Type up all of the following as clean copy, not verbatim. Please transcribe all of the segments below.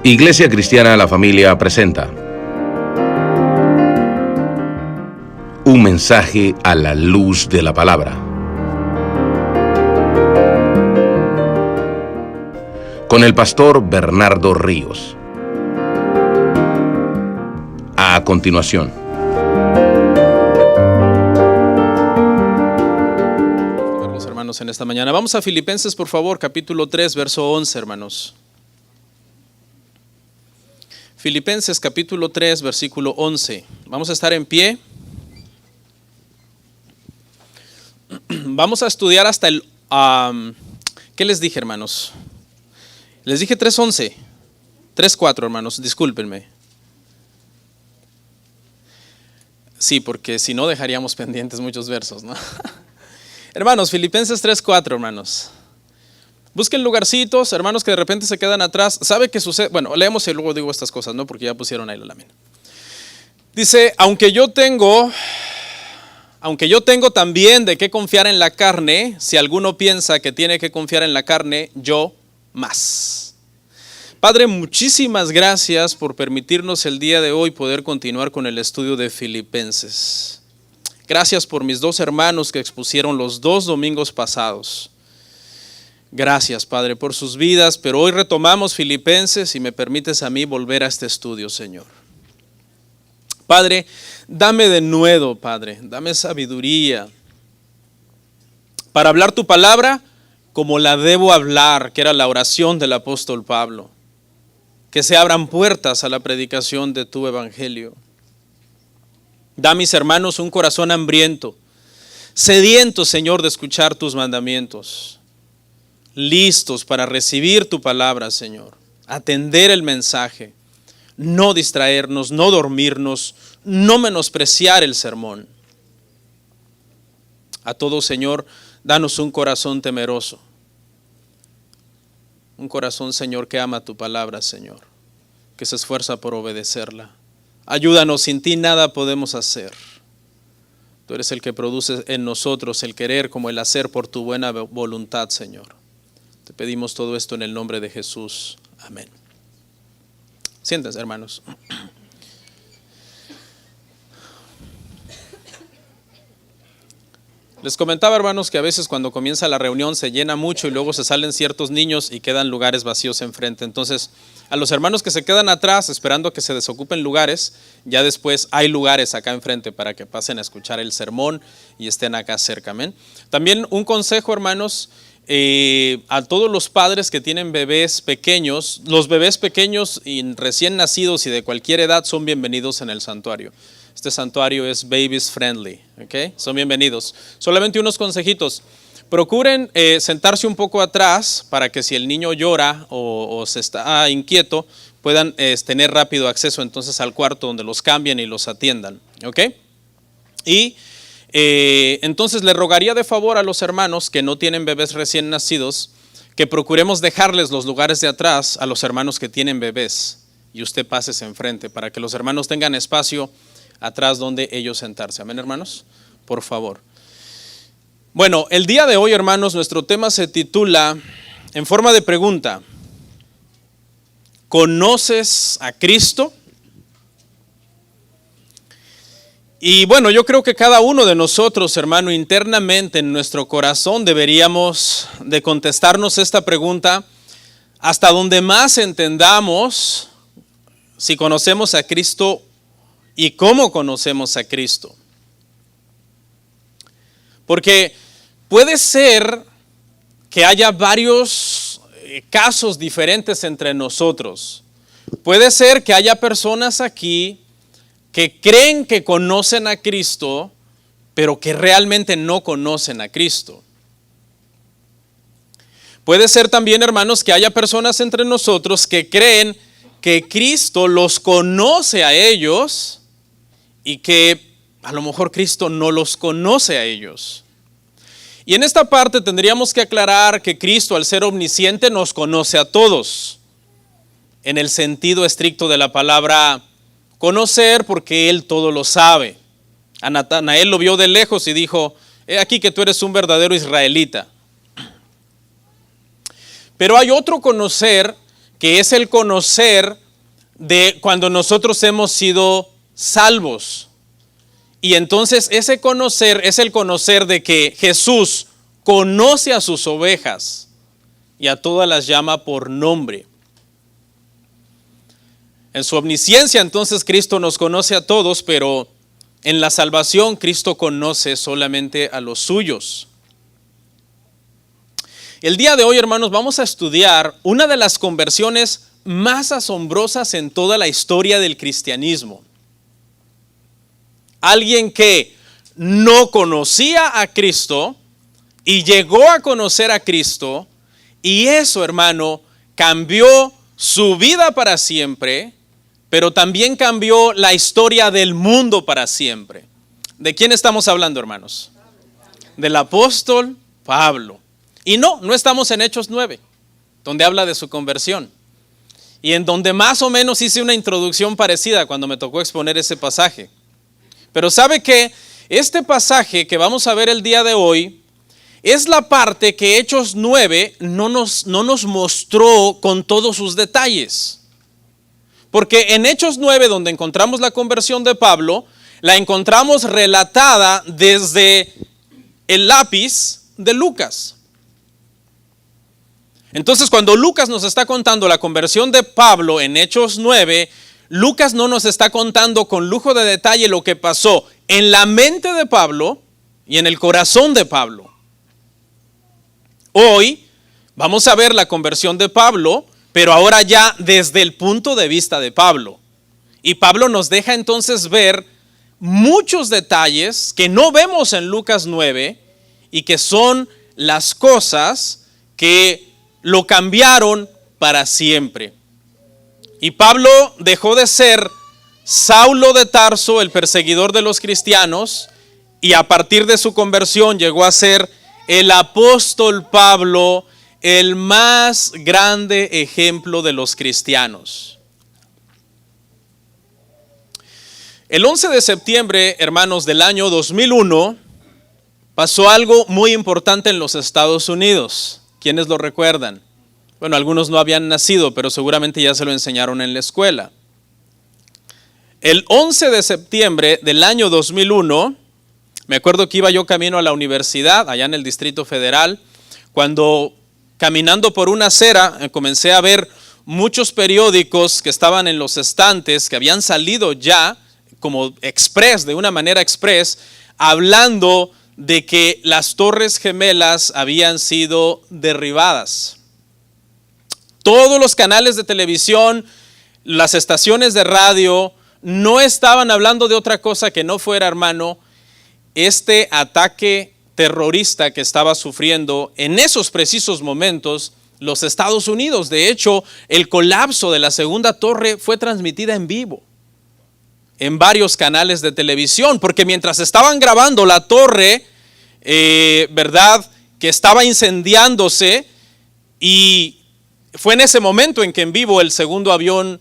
Iglesia Cristiana La Familia presenta un mensaje a la luz de la palabra. Con el pastor Bernardo Ríos. A continuación. Los hermanos en esta mañana. Vamos a Filipenses, por favor, capítulo 3, verso 11, hermanos. Filipenses capítulo 3, versículo 11. Vamos a estar en pie. Vamos a estudiar hasta el... ¿qué les dije, hermanos? Les dije 3:11. 3:4, hermanos, discúlpenme. Sí, porque si no dejaríamos pendientes muchos versos, ¿no? Hermanos, Filipenses 3:4, hermanos. Busquen lugarcitos, hermanos, que de repente se quedan atrás. ¿Sabe qué sucede? Bueno, leemos y luego digo estas cosas, ¿no? Porque ya pusieron ahí la lámina. Dice, aunque yo tengo también de qué confiar en la carne, si alguno piensa que tiene que confiar en la carne, yo más. Padre, muchísimas gracias por permitirnos el día de hoy poder continuar con el estudio de Filipenses. Gracias por mis dos hermanos que expusieron los 2 domingos pasados. Gracias, Padre, por sus vidas, pero hoy retomamos Filipenses y me permites a mí volver a este estudio, Señor. Padre, dame de nuevo, Padre, dame sabiduría para hablar tu palabra como la debo hablar, que era la oración del apóstol Pablo. Que se abran puertas a la predicación de tu evangelio. Da a mis hermanos un corazón hambriento, sediento, Señor, de escuchar tus mandamientos. Listos para recibir tu palabra, Señor, atender el mensaje, no distraernos, no dormirnos, no menospreciar el sermón. A todos, Señor, danos un corazón temeroso, un corazón, Señor, que ama tu palabra, Señor, que se esfuerza por obedecerla. Ayúdanos, sin ti nada podemos hacer. Tú eres el que produce en nosotros el querer como el hacer por tu buena voluntad, Señor. Te pedimos todo esto en el nombre de Jesús. Amén. Siéntense, hermanos. Les comentaba, hermanos, que a veces cuando comienza la reunión se llena mucho y luego se salen ciertos niños y quedan lugares vacíos enfrente. Entonces, a los hermanos que se quedan atrás esperando que se desocupen lugares, ya después hay lugares acá enfrente para que pasen a escuchar el sermón y estén acá cerca. Amén. También un consejo, hermanos, a todos los padres que tienen bebés pequeños, los bebés pequeños y recién nacidos y de cualquier edad son bienvenidos en el santuario. Este santuario es babies friendly, ¿ok? Son bienvenidos. Solamente unos consejitos. Procuren sentarse un poco atrás para que si el niño llora o se está inquieto, puedan tener rápido acceso entonces al cuarto donde los cambien y los atiendan, ¿ok? Y entonces le rogaría de favor a los hermanos que no tienen bebés recién nacidos que procuremos dejarles los lugares de atrás a los hermanos que tienen bebés y usted pásese enfrente para que los hermanos tengan espacio atrás donde ellos sentarse. Amén, hermanos, por favor. Bueno, el día de hoy, hermanos, nuestro tema se titula en forma de pregunta: ¿conoces a Cristo? Y bueno, yo creo que cada uno de nosotros, hermano, internamente en nuestro corazón deberíamos de contestarnos esta pregunta hasta donde más entendamos si conocemos a Cristo y cómo conocemos a Cristo. Porque puede ser que haya varios casos diferentes entre nosotros. Puede ser que haya personas aquí que creen que conocen a Cristo, pero que realmente no conocen a Cristo. Puede ser también, hermanos, que haya personas entre nosotros que creen que Cristo los conoce a ellos y que a lo mejor Cristo no los conoce a ellos. Y en esta parte tendríamos que aclarar que Cristo, al ser omnisciente, nos conoce a todos, en el sentido estricto de la palabra conocer, porque Él todo lo sabe. A Natanael lo vio de lejos y dijo: he aquí que tú eres un verdadero israelita. Pero hay otro conocer que es el conocer de cuando nosotros hemos sido salvos. Y entonces ese conocer es el conocer de que Jesús conoce a sus ovejas y a todas las llama por nombre. En su omnisciencia entonces Cristo nos conoce a todos, pero en la salvación Cristo conoce solamente a los suyos. El día de hoy, hermanos, vamos a estudiar una de las conversiones más asombrosas en toda la historia del cristianismo. Alguien que no conocía a Cristo y llegó a conocer a Cristo, y eso, hermano, cambió su vida para siempre, pero también cambió la historia del mundo para siempre. ¿De quién estamos hablando, hermanos? Del apóstol Pablo. Y no estamos en Hechos 9, donde habla de su conversión. Y en donde más o menos hice una introducción parecida cuando me tocó exponer ese pasaje. Pero ¿sabe qué? Este pasaje que vamos a ver el día de hoy es la parte que Hechos 9 no nos mostró con todos sus detalles. Porque en Hechos 9, donde encontramos la conversión de Pablo, la encontramos relatada desde el lápiz de Lucas. Entonces, cuando Lucas nos está contando la conversión de Pablo en Hechos 9, Lucas no nos está contando con lujo de detalle lo que pasó en la mente de Pablo y en el corazón de Pablo. Hoy vamos a ver la conversión de Pablo, pero ahora ya desde el punto de vista de Pablo. Y Pablo nos deja entonces ver muchos detalles que no vemos en Lucas 9 y que son las cosas que lo cambiaron para siempre. Y Pablo dejó de ser Saulo de Tarso, el perseguidor de los cristianos, y a partir de su conversión llegó a ser el apóstol Pablo, el más grande ejemplo de los cristianos. El 11 de septiembre, hermanos, del año 2001, pasó algo muy importante en los Estados Unidos. ¿Quiénes lo recuerdan? Bueno, algunos no habían nacido, pero seguramente ya se lo enseñaron en la escuela. El 11 de septiembre del año 2001, me acuerdo que iba yo camino a la universidad, allá en el Distrito Federal, cuando caminando por una acera comencé a ver muchos periódicos que estaban en los estantes, que habían salido ya como express, de una manera express, hablando de que las Torres Gemelas habían sido derribadas. Todos los canales de televisión, las estaciones de radio, no estaban hablando de otra cosa que no fuera, hermano, este ataque terrorista que estaba sufriendo en esos precisos momentos los Estados Unidos. De hecho, el colapso de la segunda torre fue transmitida en vivo en varios canales de televisión, porque mientras estaban grabando la torre, ¿verdad?, que estaba incendiándose, y fue en ese momento en que en vivo el segundo avión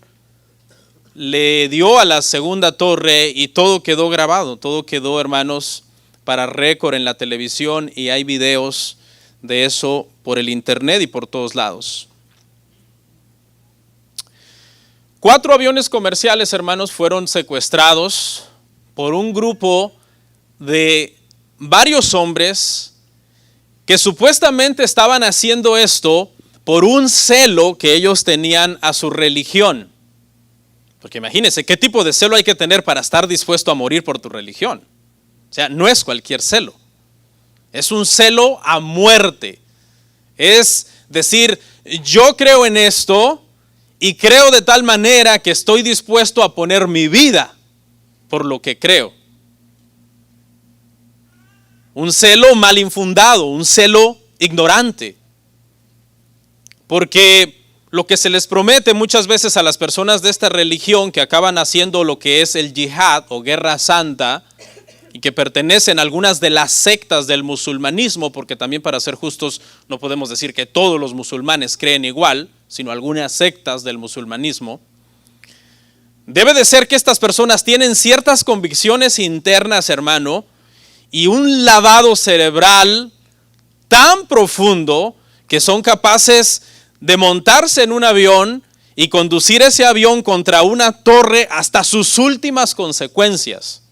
le dio a la segunda torre y todo quedó grabado, todo quedó, hermanos, para récord en la televisión, y hay videos de eso por el internet y por todos lados. 4 aviones comerciales, hermanos, fueron secuestrados por un grupo de varios hombres que supuestamente estaban haciendo esto por un celo que ellos tenían a su religión. Porque imagínense, ¿qué tipo de celo hay que tener para estar dispuesto a morir por tu religión? O sea, no es cualquier celo. Es un celo a muerte. Es decir, yo creo en esto y creo de tal manera que estoy dispuesto a poner mi vida por lo que creo. Un celo mal infundado, un celo ignorante. Porque lo que se les promete muchas veces a las personas de esta religión que acaban haciendo lo que es el yihad o guerra santa, y que pertenecen a algunas de las sectas del musulmanismo, porque también, para ser justos, no podemos decir que todos los musulmanes creen igual, sino algunas sectas del musulmanismo. Debe de ser que estas personas tienen ciertas convicciones internas, hermano, y un lavado cerebral tan profundo que son capaces de montarse en un avión y conducir ese avión contra una torre hasta sus últimas consecuencias.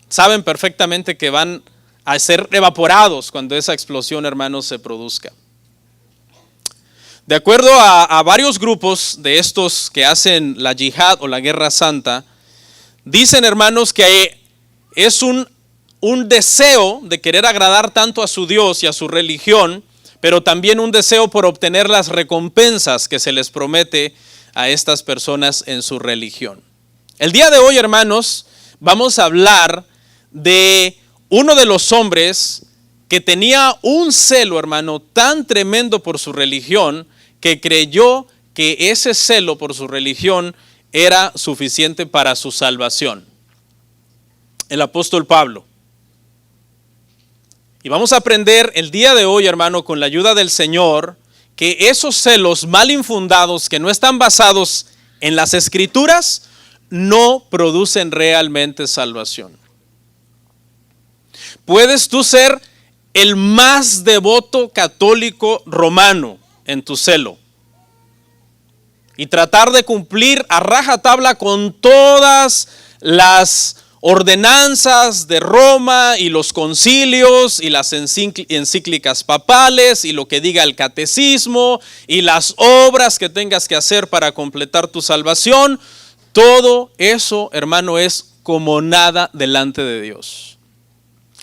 Saben perfectamente que van a ser evaporados cuando esa explosión, hermanos, se produzca. De acuerdo a varios grupos de estos que hacen la yihad o la guerra santa, dicen, hermanos, que es un deseo de querer agradar tanto a su Dios y a su religión, pero también un deseo por obtener las recompensas que se les promete a estas personas en su religión. El día de hoy, hermanos, vamos a hablar de uno de los hombres que tenía un celo, hermano, tan tremendo por su religión, que creyó que ese celo por su religión era suficiente para su salvación. El apóstol Pablo. Y vamos a aprender el día de hoy, hermano, con la ayuda del Señor, que esos celos mal infundados que no están basados en las Escrituras no producen realmente salvación. Puedes tú ser el más devoto católico romano en tu celo y tratar de cumplir a rajatabla con todas las ordenanzas de Roma y los concilios y las encíclicas papales y lo que diga el catecismo y las obras que tengas que hacer para completar tu salvación. Todo eso, hermano, es como nada delante de Dios.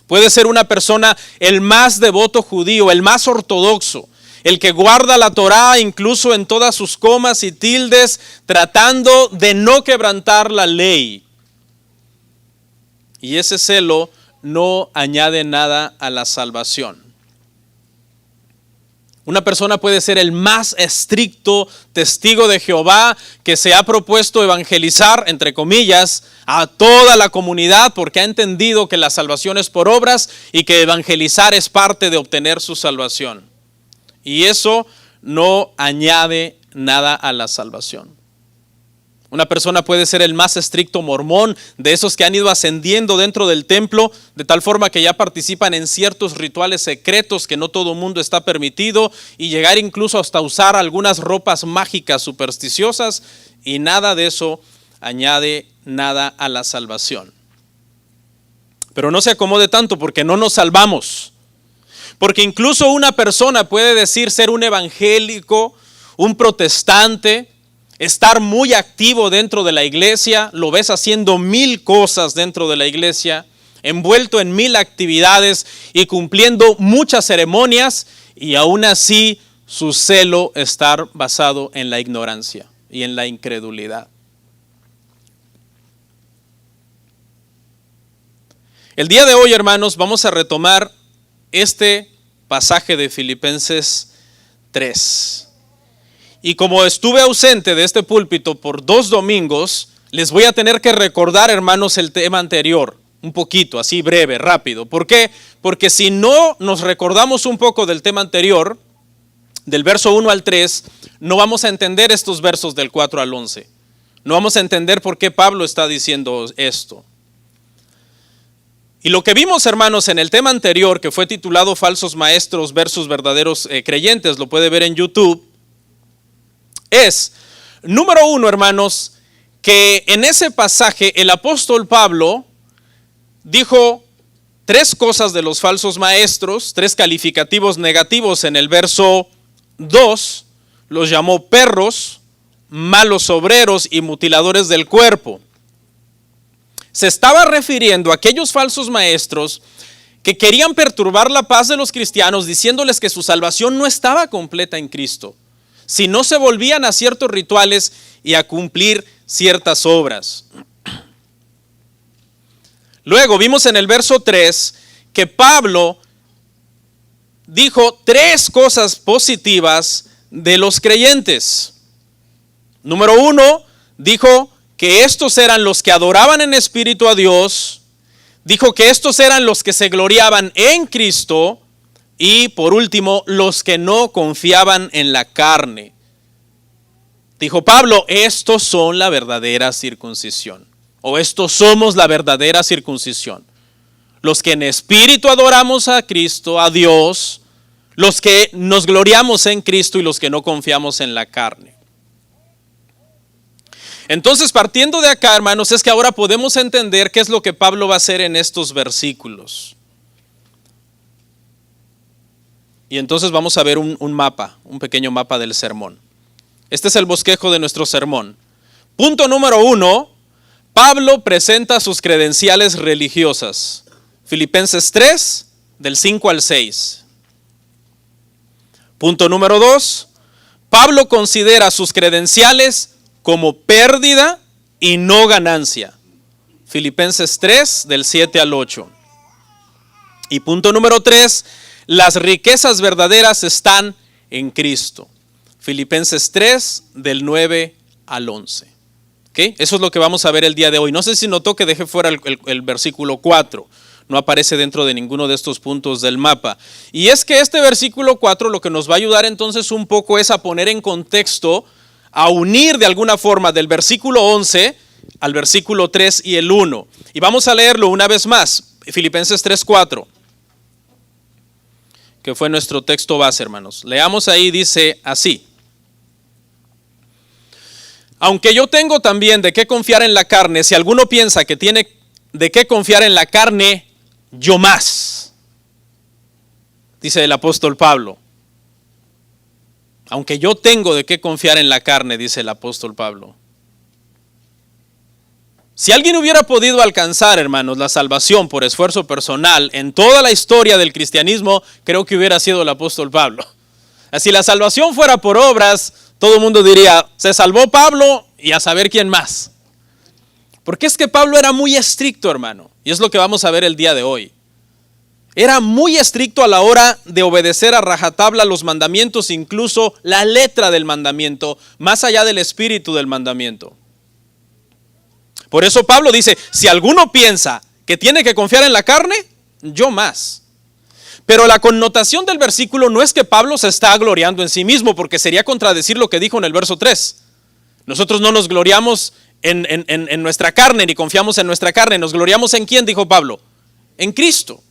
Puede ser una persona el más devoto judío, el más ortodoxo, el que guarda la Torá incluso en todas sus comas y tildes, tratando de no quebrantar la ley. Y ese celo no añade nada a la salvación. Una persona puede ser el más estricto testigo de Jehová que se ha propuesto evangelizar, entre comillas, a toda la comunidad porque ha entendido que la salvación es por obras y que evangelizar es parte de obtener su salvación. Y eso no añade nada a la salvación. Una persona puede ser el más estricto mormón, de esos que han ido ascendiendo dentro del templo, de tal forma que ya participan en ciertos rituales secretos que no todo mundo está permitido, y llegar incluso hasta usar algunas ropas mágicas supersticiosas, y nada de eso añade nada a la salvación. Pero no se acomode tanto porque no nos salvamos. Porque incluso una persona puede decir ser un evangélico, un protestante, estar muy activo dentro de la iglesia, lo ves haciendo 1000 cosas dentro de la iglesia, envuelto en 1000 actividades y cumpliendo muchas ceremonias, y aún así su celo estar basado en la ignorancia y en la incredulidad. El día de hoy, hermanos, vamos a retomar este pasaje de Filipenses 3. Y como estuve ausente de este púlpito por 2 domingos, les voy a tener que recordar, hermanos, el tema anterior, un poquito, así breve, rápido. ¿Por qué? Porque si no nos recordamos un poco del tema anterior, del verso 1 al 3, no vamos a entender estos versos del 4 al 11. No vamos a entender por qué Pablo está diciendo esto. Y lo que vimos, hermanos, en el tema anterior, que fue titulado Falsos Maestros versus Verdaderos Creyentes, lo puede ver en YouTube, es, número 1, hermanos, que en ese pasaje el apóstol Pablo dijo 3 cosas de los falsos maestros, 3 calificativos negativos. En el verso 2 los llamó perros, malos obreros y mutiladores del cuerpo. Se estaba refiriendo a aquellos falsos maestros que querían perturbar la paz de los cristianos, diciéndoles que su salvación no estaba completa en Cristo, si no se volvían a ciertos rituales y a cumplir ciertas obras. Luego vimos en el verso 3 que Pablo dijo 3 cosas positivas de los creyentes. Número 1, dijo que estos eran los que adoraban en espíritu a Dios. Dijo que estos eran los que se gloriaban en Cristo. Y por último, los que no confiaban en la carne. Dijo Pablo, estos son la verdadera circuncisión. O estos somos la verdadera circuncisión. Los que en espíritu adoramos a Cristo, a Dios. Los que nos gloriamos en Cristo y los que no confiamos en la carne. Entonces, partiendo de acá, hermanos, es que ahora podemos entender qué es lo que Pablo va a hacer en estos versículos. Y entonces vamos a ver un mapa, un pequeño mapa del sermón. Este es el bosquejo de nuestro sermón. Punto número 1, Pablo presenta sus credenciales religiosas. Filipenses 3, del 5 al 6. Punto número 2, Pablo considera sus credenciales como pérdida y no ganancia. Filipenses 3, del 7 al 8. Y punto número 3, las riquezas verdaderas están en Cristo. Filipenses 3, del 9 al 11. ¿Okay? Eso es lo que vamos a ver el día de hoy. No sé si notó que dejé fuera el versículo 4. No aparece dentro de ninguno de estos puntos del mapa. Y es que este versículo 4 lo que nos va a ayudar entonces un poco es a poner en contexto, a unir de alguna forma del versículo 11 al versículo 3 y el 1. Y vamos a leerlo una vez más. Filipenses 3:4. Que fue nuestro texto base, hermanos. Leamos ahí, dice así. Aunque yo tengo también de qué confiar en la carne, si alguno piensa que tiene de qué confiar en la carne, yo más. Dice el apóstol Pablo. Aunque yo tengo de qué confiar en la carne, dice el apóstol Pablo. Si alguien hubiera podido alcanzar, hermanos, la salvación por esfuerzo personal en toda la historia del cristianismo, creo que hubiera sido el apóstol Pablo. Si la salvación fuera por obras, todo el mundo diría, se salvó Pablo y a saber quién más. Porque es que Pablo era muy estricto, hermano, y es lo que vamos a ver el día de hoy. Era muy estricto a la hora de obedecer a rajatabla los mandamientos, incluso la letra del mandamiento, más allá del espíritu del mandamiento. Por eso Pablo dice, si alguno piensa que tiene que confiar en la carne, yo más. Pero la connotación del versículo no es que Pablo se está gloriando en sí mismo, porque sería contradecir lo que dijo en el verso 3. Nosotros no nos gloriamos en nuestra carne, ni confiamos en nuestra carne. ¿Nos gloriamos en quién?, dijo Pablo. En Cristo.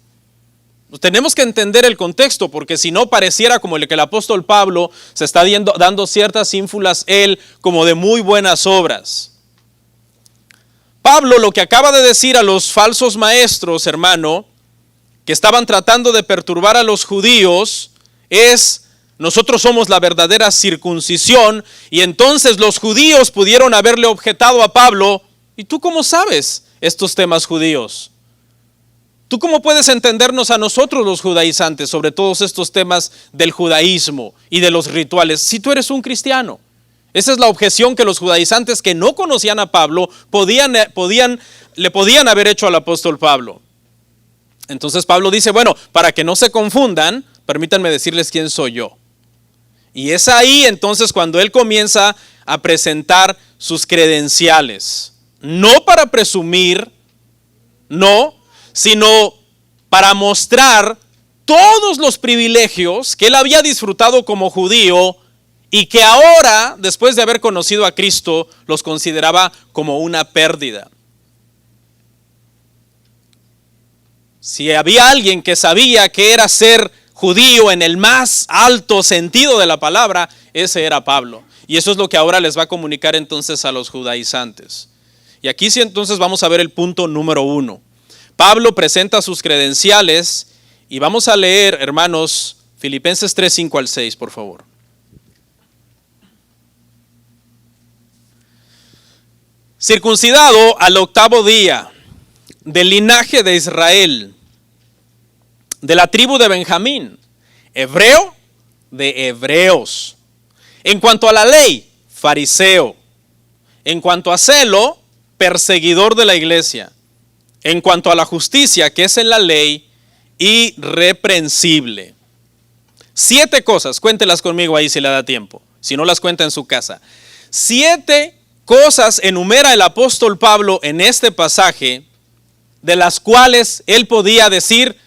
Tenemos que entender el contexto, porque si no pareciera como el que el apóstol Pablo se está dando ciertas ínfulas él como de muy buenas obras. Pablo lo que acaba de decir a los falsos maestros, hermano, que estaban tratando de perturbar a los judíos, es: nosotros somos la verdadera circuncisión. Y entonces los judíos pudieron haberle objetado a Pablo: ¿y tú cómo sabes estos temas judíos? ¿Tú cómo puedes entendernos a nosotros los judaizantes sobre todos estos temas del judaísmo y de los rituales si tú eres un cristiano? Esa es la objeción que los judaizantes que no conocían a Pablo le podían haber hecho al apóstol Pablo. Entonces Pablo dice, bueno, para que no se confundan, permítanme decirles quién soy yo. Y es ahí entonces cuando él comienza a presentar sus credenciales. No para presumir, no, sino para mostrar todos los privilegios que él había disfrutado como judío y que ahora, después de haber conocido a Cristo, los consideraba como una pérdida. Si había alguien que sabía que era ser judío en el más alto sentido de la palabra, ese era Pablo. Y eso es lo que ahora les va a comunicar entonces a los judaizantes. Y aquí sí entonces vamos a ver el punto número 1. Pablo presenta sus credenciales y vamos a leer, hermanos, Filipenses 3, 5 al 6, por favor. Circuncidado al 8º día, del linaje de Israel, de la tribu de Benjamín, hebreo de hebreos. En cuanto a la ley, fariseo. En cuanto a celo, perseguidor de la iglesia. En cuanto a la justicia que es en la ley, irreprensible. 7 cosas, cuéntelas conmigo ahí si le da tiempo, si no las cuenta en su casa. 7 cosas enumera el apóstol Pablo en este pasaje, de las cuales él podía decir: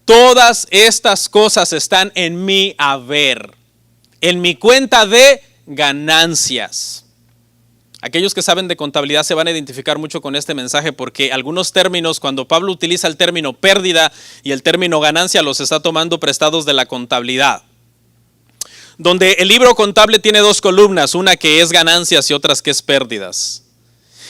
todas estas cosas están en mi haber, en mi cuenta de ganancias. Aquellos que saben de contabilidad se van a identificar mucho con este mensaje, porque algunos términos, cuando Pablo utiliza el término pérdida y el término ganancia, los está tomando prestados de la contabilidad. donde el libro contable tiene dos columnas, una que es ganancias y otras que es pérdidas.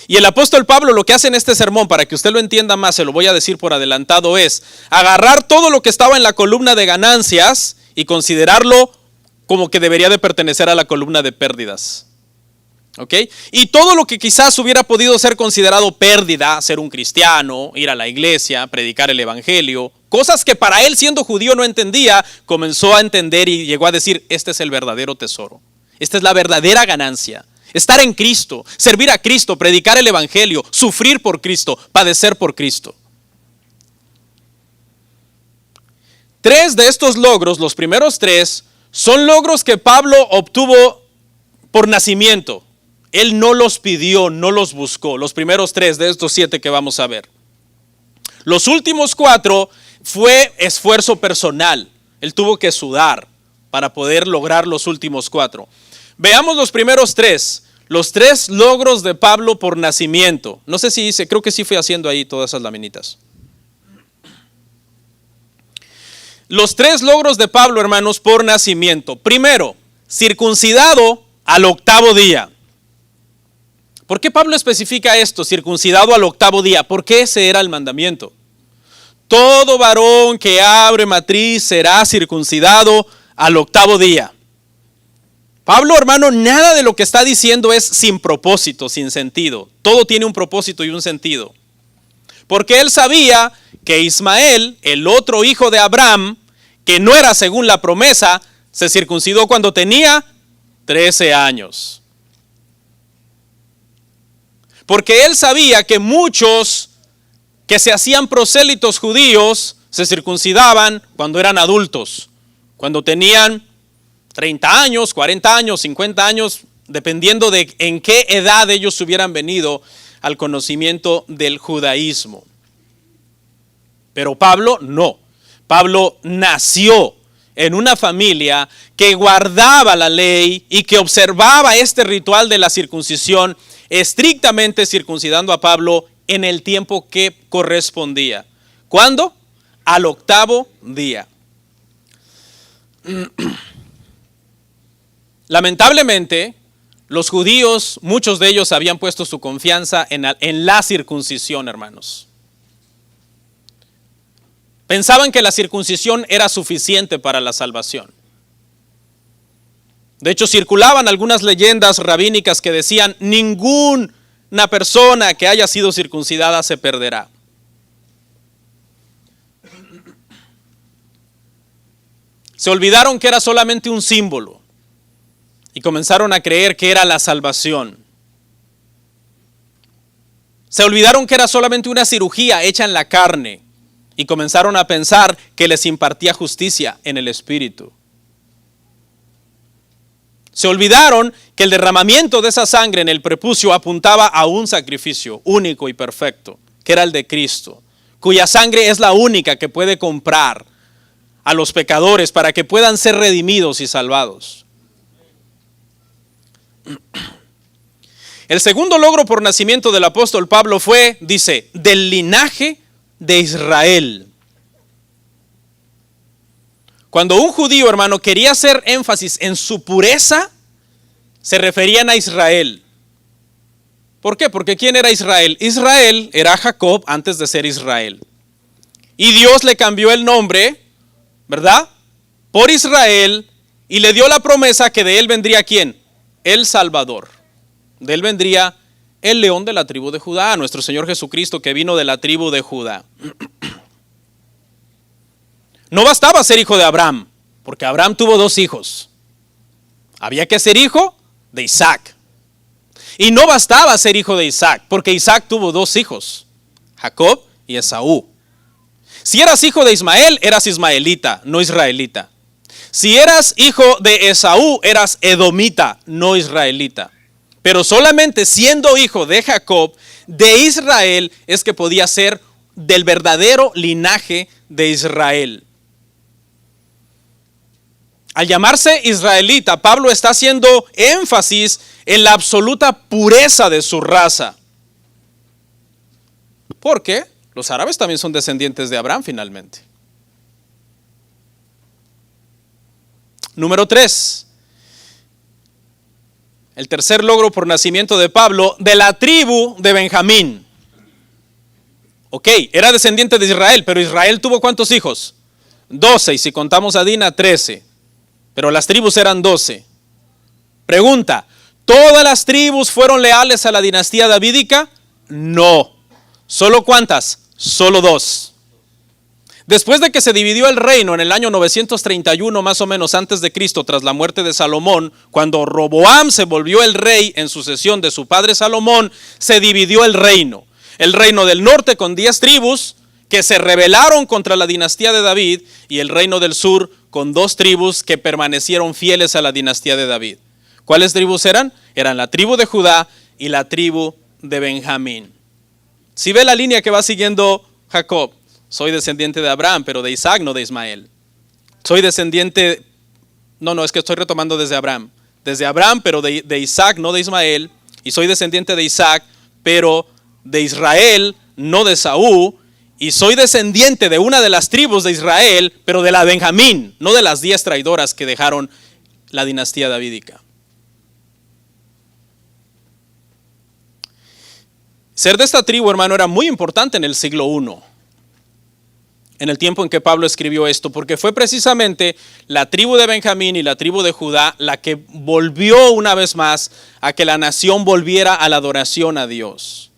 Y el apóstol Pablo lo que hace en este sermón, para que usted lo entienda más, se lo voy a decir por adelantado, es agarrar todo lo que estaba en la columna de ganancias y considerarlo como que debería de pertenecer a la columna de pérdidas. ¿Ok? Y todo lo que quizás hubiera podido ser considerado pérdida, ser un cristiano, ir a la iglesia, predicar el evangelio, cosas que para él siendo judío no entendía, comenzó a entender y llegó a decir, este es el verdadero tesoro, esta es la verdadera ganancia, estar en Cristo, servir a Cristo, predicar el evangelio, sufrir por Cristo, padecer por Cristo. 3 de estos logros, los primeros 3, son logros que Pablo obtuvo por nacimiento. Él no los pidió, no los buscó. Los primeros 3 de estos 7 que vamos a ver. Los últimos 4 fue esfuerzo personal. Él tuvo que sudar para poder lograr los últimos 4. Veamos los primeros 3. Los 3 logros de Pablo por nacimiento. No sé si hice, creo que sí fui haciendo ahí todas esas laminitas. Los 3 logros de Pablo, hermanos, por nacimiento. Primero, circuncidado al 8º día. ¿Por qué Pablo especifica esto, circuncidado al 8º día? Porque ese era el mandamiento. Todo varón que abre matriz será circuncidado al 8º día. Pablo, hermano, nada de lo que está diciendo es sin propósito, sin sentido. Todo tiene un propósito y un sentido. Porque él sabía que Ismael, el otro hijo de Abraham, que no era según la promesa, se circuncidó cuando tenía 13 años. Porque él sabía que muchos que se hacían prosélitos judíos se circuncidaban cuando eran adultos, cuando tenían 30 años, 40 años, 50 años, dependiendo de en qué edad ellos hubieran venido al conocimiento del judaísmo. Pero Pablo no. Pablo nació en una familia que guardaba la ley y que observaba este ritual de la circuncisión, estrictamente circuncidando a Pablo en el tiempo que correspondía. ¿Cuándo? Al 8º día. Lamentablemente, los judíos, muchos de ellos habían puesto su confianza en la circuncisión, hermanos. Pensaban que la circuncisión era suficiente para la salvación. De hecho, circulaban algunas leyendas rabínicas que decían, ninguna persona que haya sido circuncidada se perderá. Se olvidaron que era solamente un símbolo y comenzaron a creer que era la salvación. Se olvidaron que era solamente una cirugía hecha en la carne y comenzaron a pensar que les impartía justicia en el espíritu. Se olvidaron que el derramamiento de esa sangre en el prepucio apuntaba a un sacrificio único y perfecto, que era el de Cristo, cuya sangre es la única que puede comprar a los pecadores para que puedan ser redimidos y salvados. El segundo logro por nacimiento del apóstol Pablo fue, dice, del linaje de Israel. Cuando un judío, hermano, quería hacer énfasis en su pureza, se referían a Israel. ¿Por qué? Porque ¿quién era Israel? Israel era Jacob antes de ser Israel. Y Dios le cambió el nombre, ¿verdad? Por Israel, y le dio la promesa que de él vendría ¿quién? El Salvador. De él vendría el león de la tribu de Judá, nuestro Señor Jesucristo, que vino de la tribu de Judá. No bastaba ser hijo de Abraham, porque Abraham tuvo 2 hijos. Había que ser hijo de Isaac. Y no bastaba ser hijo de Isaac, porque Isaac tuvo 2 hijos, Jacob y Esaú. Si eras hijo de Ismael, eras ismaelita, no israelita. Si eras hijo de Esaú, eras edomita, no israelita. Pero solamente siendo hijo de Jacob, de Israel, es que podía ser del verdadero linaje de Israel. Al llamarse israelita, Pablo está haciendo énfasis en la absoluta pureza de su raza. Porque los árabes también son descendientes de Abraham finalmente. Número 3, El tercer logro por nacimiento de Pablo, de la tribu de Benjamín. Ok, era descendiente de Israel, pero Israel tuvo ¿cuántos hijos? 12, y si contamos a Dina, 13. Pero las tribus eran 12. Pregunta, ¿todas las tribus fueron leales a la dinastía davídica? No. ¿Solo cuántas? Solo 2. Después de que se dividió el reino en el año 931 más o menos antes de Cristo, tras la muerte de Salomón, cuando Roboam se volvió el rey en sucesión de su padre Salomón, se dividió el reino. El reino del norte con 10 tribus que se rebelaron contra la dinastía de David, y el reino del sur con 2 tribus que permanecieron fieles a la dinastía de David. ¿Cuáles tribus eran? Eran la tribu de Judá y la tribu de Benjamín. Si ve la línea que va siguiendo Jacob, soy descendiente de Abraham, pero de Isaac, no de Ismael. Soy descendiente, es que estoy retomando desde Abraham. Desde Abraham, pero de Isaac, no de Ismael. Y soy descendiente de Isaac, pero de Israel, no de Saúl. Y soy descendiente de una de las tribus de Israel, pero de la Benjamín, no de las 10 traidoras que dejaron la dinastía davídica. Ser de esta tribu, hermano, era muy importante en el siglo I, en el tiempo en que Pablo escribió esto, porque fue precisamente la tribu de Benjamín y la tribu de Judá la que volvió una vez más a que la nación volviera a la adoración a Dios.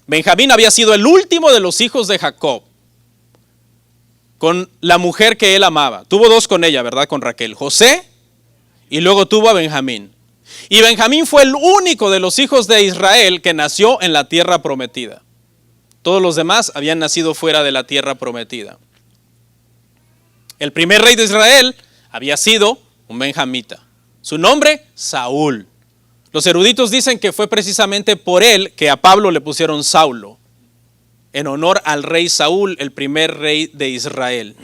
Benjamín había sido el último de los hijos de Jacob, con la mujer que él amaba. Tuvo 2 con ella, ¿verdad? Con Raquel, José, y luego tuvo a Benjamín. Y Benjamín fue el único de los hijos de Israel que nació en la tierra prometida. Todos los demás habían nacido fuera de la tierra prometida. El primer rey de Israel había sido un benjamita. Su nombre, Saúl. Los eruditos dicen que fue precisamente por él que a Pablo le pusieron Saulo, en honor al rey Saúl, el primer rey de Israel.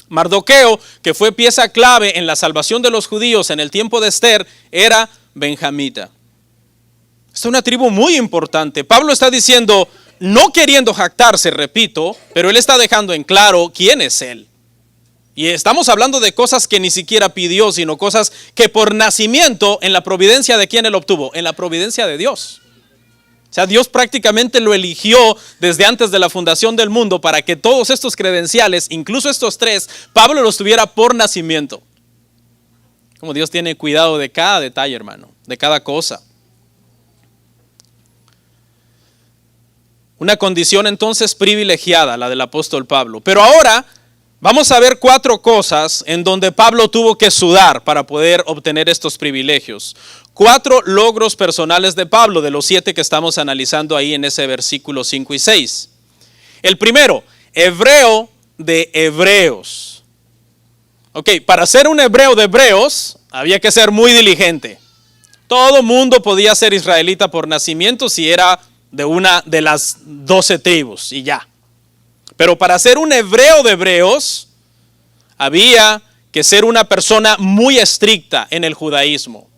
Mardoqueo, que fue pieza clave en la salvación de los judíos en el tiempo de Esther, era benjamita. Es una tribu muy importante. Pablo está diciendo, no queriendo jactarse, repito, pero él está dejando en claro quién es él. Y estamos hablando de cosas que ni siquiera pidió, sino cosas que por nacimiento, en la providencia de quién él obtuvo, en la providencia de Dios. O sea, Dios prácticamente lo eligió desde antes de la fundación del mundo para que todos estos credenciales, incluso estos 3, Pablo los tuviera por nacimiento. Como Dios tiene cuidado de cada detalle, hermano, de cada cosa. Una condición entonces privilegiada, la del apóstol Pablo. Pero ahora vamos a ver 4 cosas en donde Pablo tuvo que sudar para poder obtener estos privilegios. 4 logros personales de Pablo, de los 7 que estamos analizando ahí en ese versículo 5 y 6. El primero, hebreo de hebreos. Ok, para ser un hebreo de hebreos había que ser muy diligente. Todo mundo podía ser israelita por nacimiento si era de una de las 12 tribus y ya. Pero para ser un hebreo de hebreos había que ser una persona muy estricta en el judaísmo.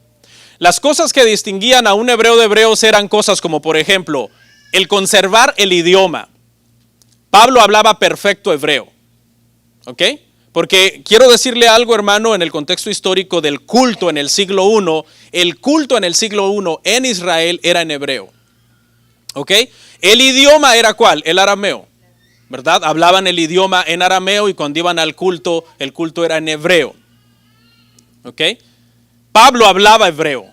Las cosas que distinguían a un hebreo de hebreos eran cosas como, por ejemplo, el conservar el idioma. Pablo hablaba perfecto hebreo. ¿Ok? Porque quiero decirle algo, hermano, en el contexto histórico del culto en el siglo I. El culto en el siglo I en Israel era en hebreo. ¿Ok? El idioma era ¿cuál? El arameo, ¿verdad? Hablaban el idioma en arameo y cuando iban al culto, el culto era en hebreo. ¿Ok? Pablo hablaba hebreo.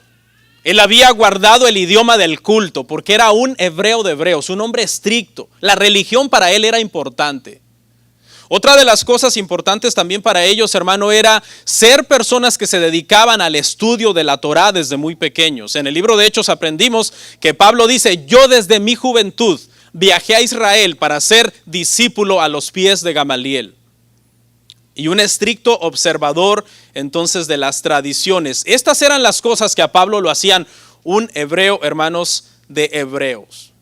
Él había guardado el idioma del culto porque era un hebreo de hebreos, un hombre estricto. La religión para él era importante. Otra de las cosas importantes también para ellos, hermano, era ser personas que se dedicaban al estudio de la Torá desde muy pequeños. En el libro de Hechos aprendimos que Pablo dice, yo desde mi juventud viajé a Israel para ser discípulo a los pies de Gamaliel. Y un estricto observador entonces de las tradiciones. Estas eran las cosas que a Pablo lo hacían un hebreo, hermanos, de hebreos.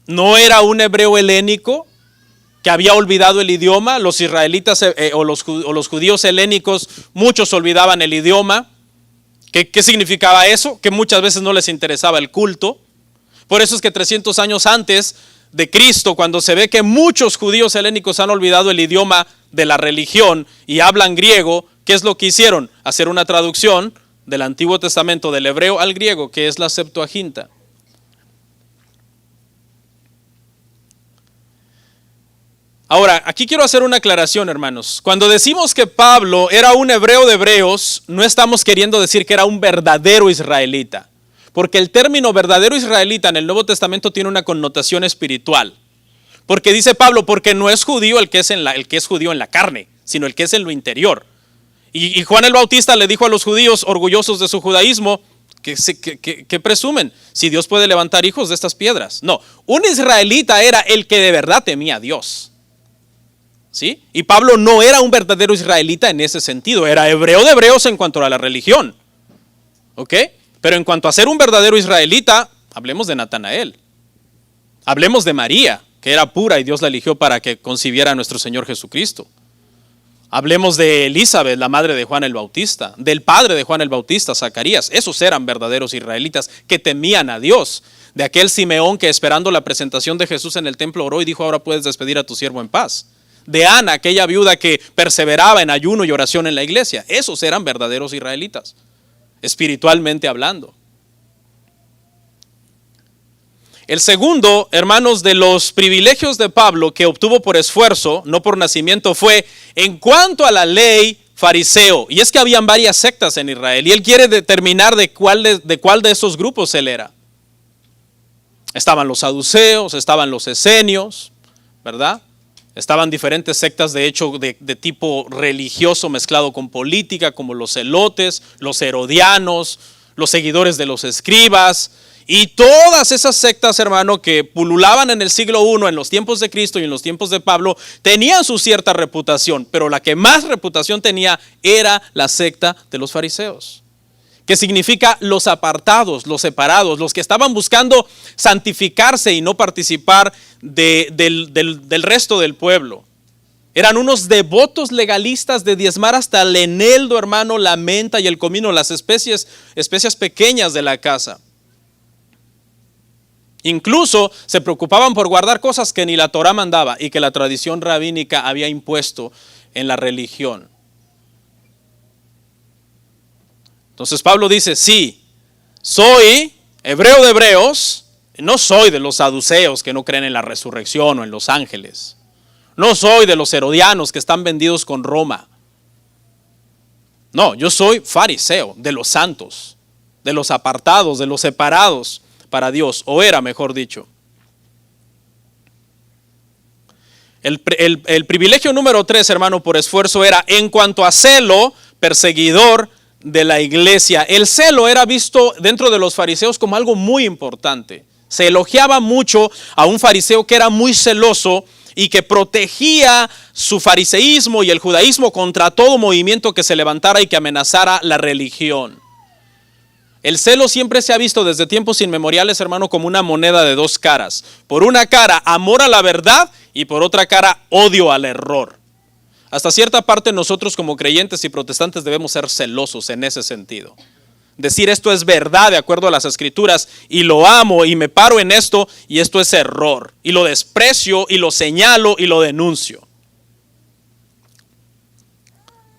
No era un hebreo helénico que había olvidado el idioma. Los israelitas o los judíos helénicos, muchos olvidaban el idioma. ¿Qué significaba eso? Que muchas veces no les interesaba el culto. Por eso es que 300 años antes de Cristo, cuando se ve que muchos judíos helénicos han olvidado el idioma de la religión y hablan griego, ¿qué es lo que hicieron? hacer una traducción del Antiguo Testamento del hebreo al griego, que es la Septuaginta. Ahora, aquí quiero hacer una aclaración, hermanos. Cuando decimos que Pablo era un hebreo de hebreos, no estamos queriendo decir que era un verdadero israelita, porque el término verdadero israelita en el Nuevo Testamento tiene una connotación espiritual. Porque dice Pablo, porque no es judío el que es judío en la carne, sino el que es en lo interior. Y Juan el Bautista le dijo a los judíos orgullosos de su judaísmo, que presumen, si Dios puede levantar hijos de estas piedras. No, un israelita era el que de verdad temía a Dios. ¿Sí? Y Pablo no era un verdadero israelita en ese sentido, era hebreo de hebreos en cuanto a la religión. ¿Ok? Pero en cuanto a ser un verdadero israelita, hablemos de Natanael. Hablemos de María, que era pura y Dios la eligió para que concibiera a nuestro Señor Jesucristo. Hablemos de Elizabeth, la madre de Juan el Bautista, del padre de Juan el Bautista, Zacarías. Esos eran verdaderos israelitas que temían a Dios. De aquel Simeón que esperando la presentación de Jesús en el templo oró y dijo, ahora puedes despedir a tu siervo en paz. De Ana, aquella viuda que perseveraba en ayuno y oración en la iglesia. Esos eran verdaderos israelitas, espiritualmente hablando. El segundo, hermanos, de los privilegios de Pablo que obtuvo por esfuerzo, no por nacimiento, fue en cuanto a la ley fariseo. Y es que habían varias sectas en Israel y él quiere determinar de cuál de esos grupos él era. Estaban los saduceos, estaban los esenios, ¿verdad? Estaban diferentes sectas, de hecho, de tipo religioso mezclado con política, como los celotes, los herodianos, los seguidores de los escribas, y todas esas sectas, hermano, que pululaban en el siglo I, en los tiempos de Cristo y en los tiempos de Pablo, tenían su cierta reputación, pero la que más reputación tenía era la secta de los fariseos, que significa los apartados, los separados, los que estaban buscando santificarse y no participar del resto del pueblo. Eran unos devotos legalistas de diezmar hasta el eneldo, hermano, la menta y el comino, las especias pequeñas de la casa. Incluso se preocupaban por guardar cosas que ni la Torá mandaba y que la tradición rabínica había impuesto en la religión. Entonces Pablo dice, sí, soy hebreo de hebreos, no soy de los saduceos que no creen en la resurrección o en los ángeles. No soy de los herodianos que están vendidos con Roma. No, yo soy fariseo, de los santos, de los apartados, de los separados para Dios, o era, mejor dicho. El privilegio número 3, hermano, por esfuerzo era en cuanto a celo, perseguidor de la iglesia. El celo era visto dentro de los fariseos como algo muy importante. Se elogiaba mucho a un fariseo que era muy celoso y que protegía su fariseísmo y el judaísmo contra todo movimiento que se levantara y que amenazara la religión. El celo siempre se ha visto desde tiempos inmemoriales, hermano, como una moneda de dos caras. Por una cara, amor a la verdad, y por otra cara, odio al error. Hasta cierta parte nosotros como creyentes y protestantes debemos ser celosos en ese sentido. Decir esto es verdad de acuerdo a las escrituras y lo amo y me paro en esto y esto es error. Y lo desprecio y lo señalo y lo denuncio.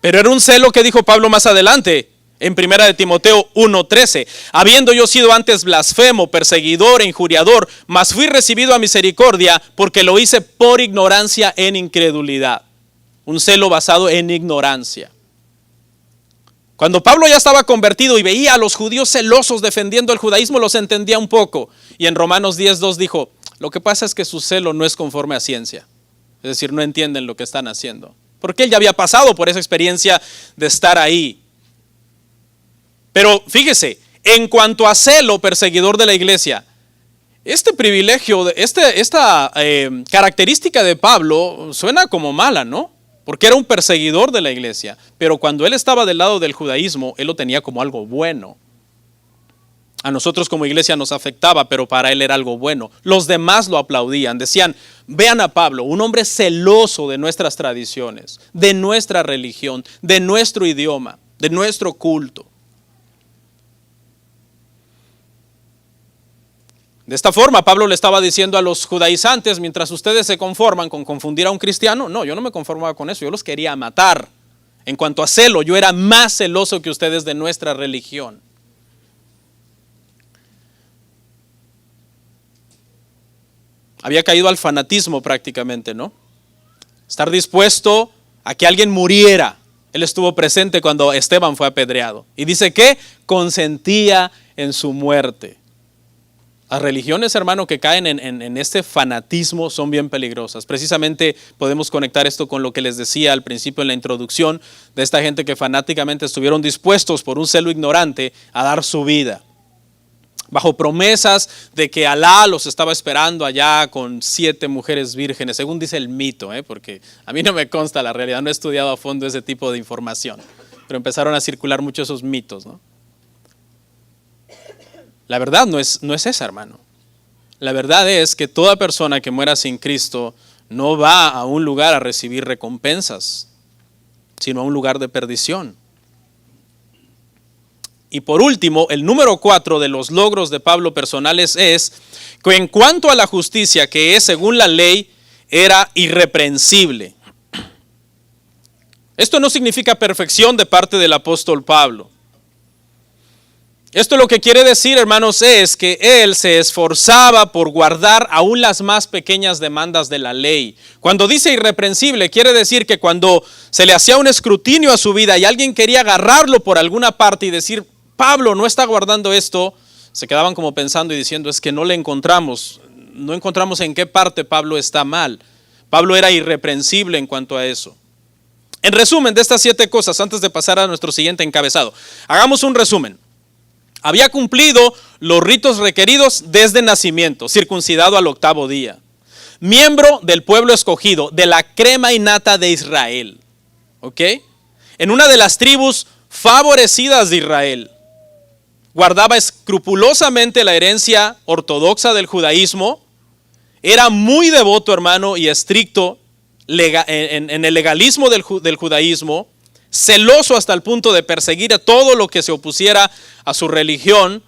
Pero era un celo que dijo Pablo más adelante en 1 de Timoteo 1:13. Habiendo yo sido antes blasfemo, perseguidor e injuriador, mas fui recibido a misericordia porque lo hice por ignorancia en incredulidad. Un celo basado en ignorancia. Cuando Pablo ya estaba convertido y veía a los judíos celosos defendiendo el judaísmo, los entendía un poco. Y en Romanos 10:2 dijo, lo que pasa es que su celo no es conforme a ciencia. Es decir, no entienden lo que están haciendo. Porque él ya había pasado por esa experiencia de estar ahí. Pero fíjese, en cuanto a celo, perseguidor de la iglesia, este privilegio, esta característica de Pablo suena como mala, ¿no? Porque era un perseguidor de la iglesia, pero cuando él estaba del lado del judaísmo, él lo tenía como algo bueno. A nosotros como iglesia nos afectaba, pero para él era algo bueno. Los demás lo aplaudían, decían, vean a Pablo, un hombre celoso de nuestras tradiciones, de nuestra religión, de nuestro idioma, de nuestro culto. De esta forma, Pablo le estaba diciendo a los judaizantes, mientras ustedes se conforman con confundir a un cristiano, no, yo no me conformaba con eso, yo los quería matar. En cuanto a celo, yo era más celoso que ustedes de nuestra religión. Había caído al fanatismo prácticamente, ¿no? Estar dispuesto a que alguien muriera. Él estuvo presente cuando Esteban fue apedreado. Y dice que consentía en su muerte. Las religiones, hermano, que caen en este fanatismo son bien peligrosas. Precisamente podemos conectar esto con lo que les decía al principio en la introducción de esta gente que fanáticamente estuvieron dispuestos por un celo ignorante a dar su vida, bajo promesas de que Alá los estaba esperando allá con 7 mujeres vírgenes, según dice el mito, porque a mí no me consta la realidad, no he estudiado a fondo ese tipo de información, pero empezaron a circular muchos esos mitos, ¿no? La verdad no es esa, hermano. La verdad es que toda persona que muera sin Cristo no va a un lugar a recibir recompensas, sino a un lugar de perdición. Y por último, el número 4 de los logros de Pablo personales es que en cuanto a la justicia, que es según la ley, era irreprensible. Esto no significa perfección de parte del apóstol Pablo. Esto lo que quiere decir, hermanos, es que él se esforzaba por guardar aún las más pequeñas demandas de la ley. Cuando dice irreprensible, quiere decir que cuando se le hacía un escrutinio a su vida y alguien quería agarrarlo por alguna parte y decir, Pablo no está guardando esto, se quedaban como pensando y diciendo, es que no encontramos en qué parte Pablo está mal. Pablo era irreprensible en cuanto a eso. En resumen de estas 7 cosas, antes de pasar a nuestro siguiente encabezado, hagamos un resumen. Había cumplido los ritos requeridos desde nacimiento, circuncidado al 8º día. Miembro del pueblo escogido, de la crema innata de Israel. ¿Ok? En una de las tribus favorecidas de Israel. Guardaba escrupulosamente la herencia ortodoxa del judaísmo. Era muy devoto, hermano, y estricto en el legalismo del judaísmo. Celoso hasta el punto de perseguir a todo lo que se opusiera a su religión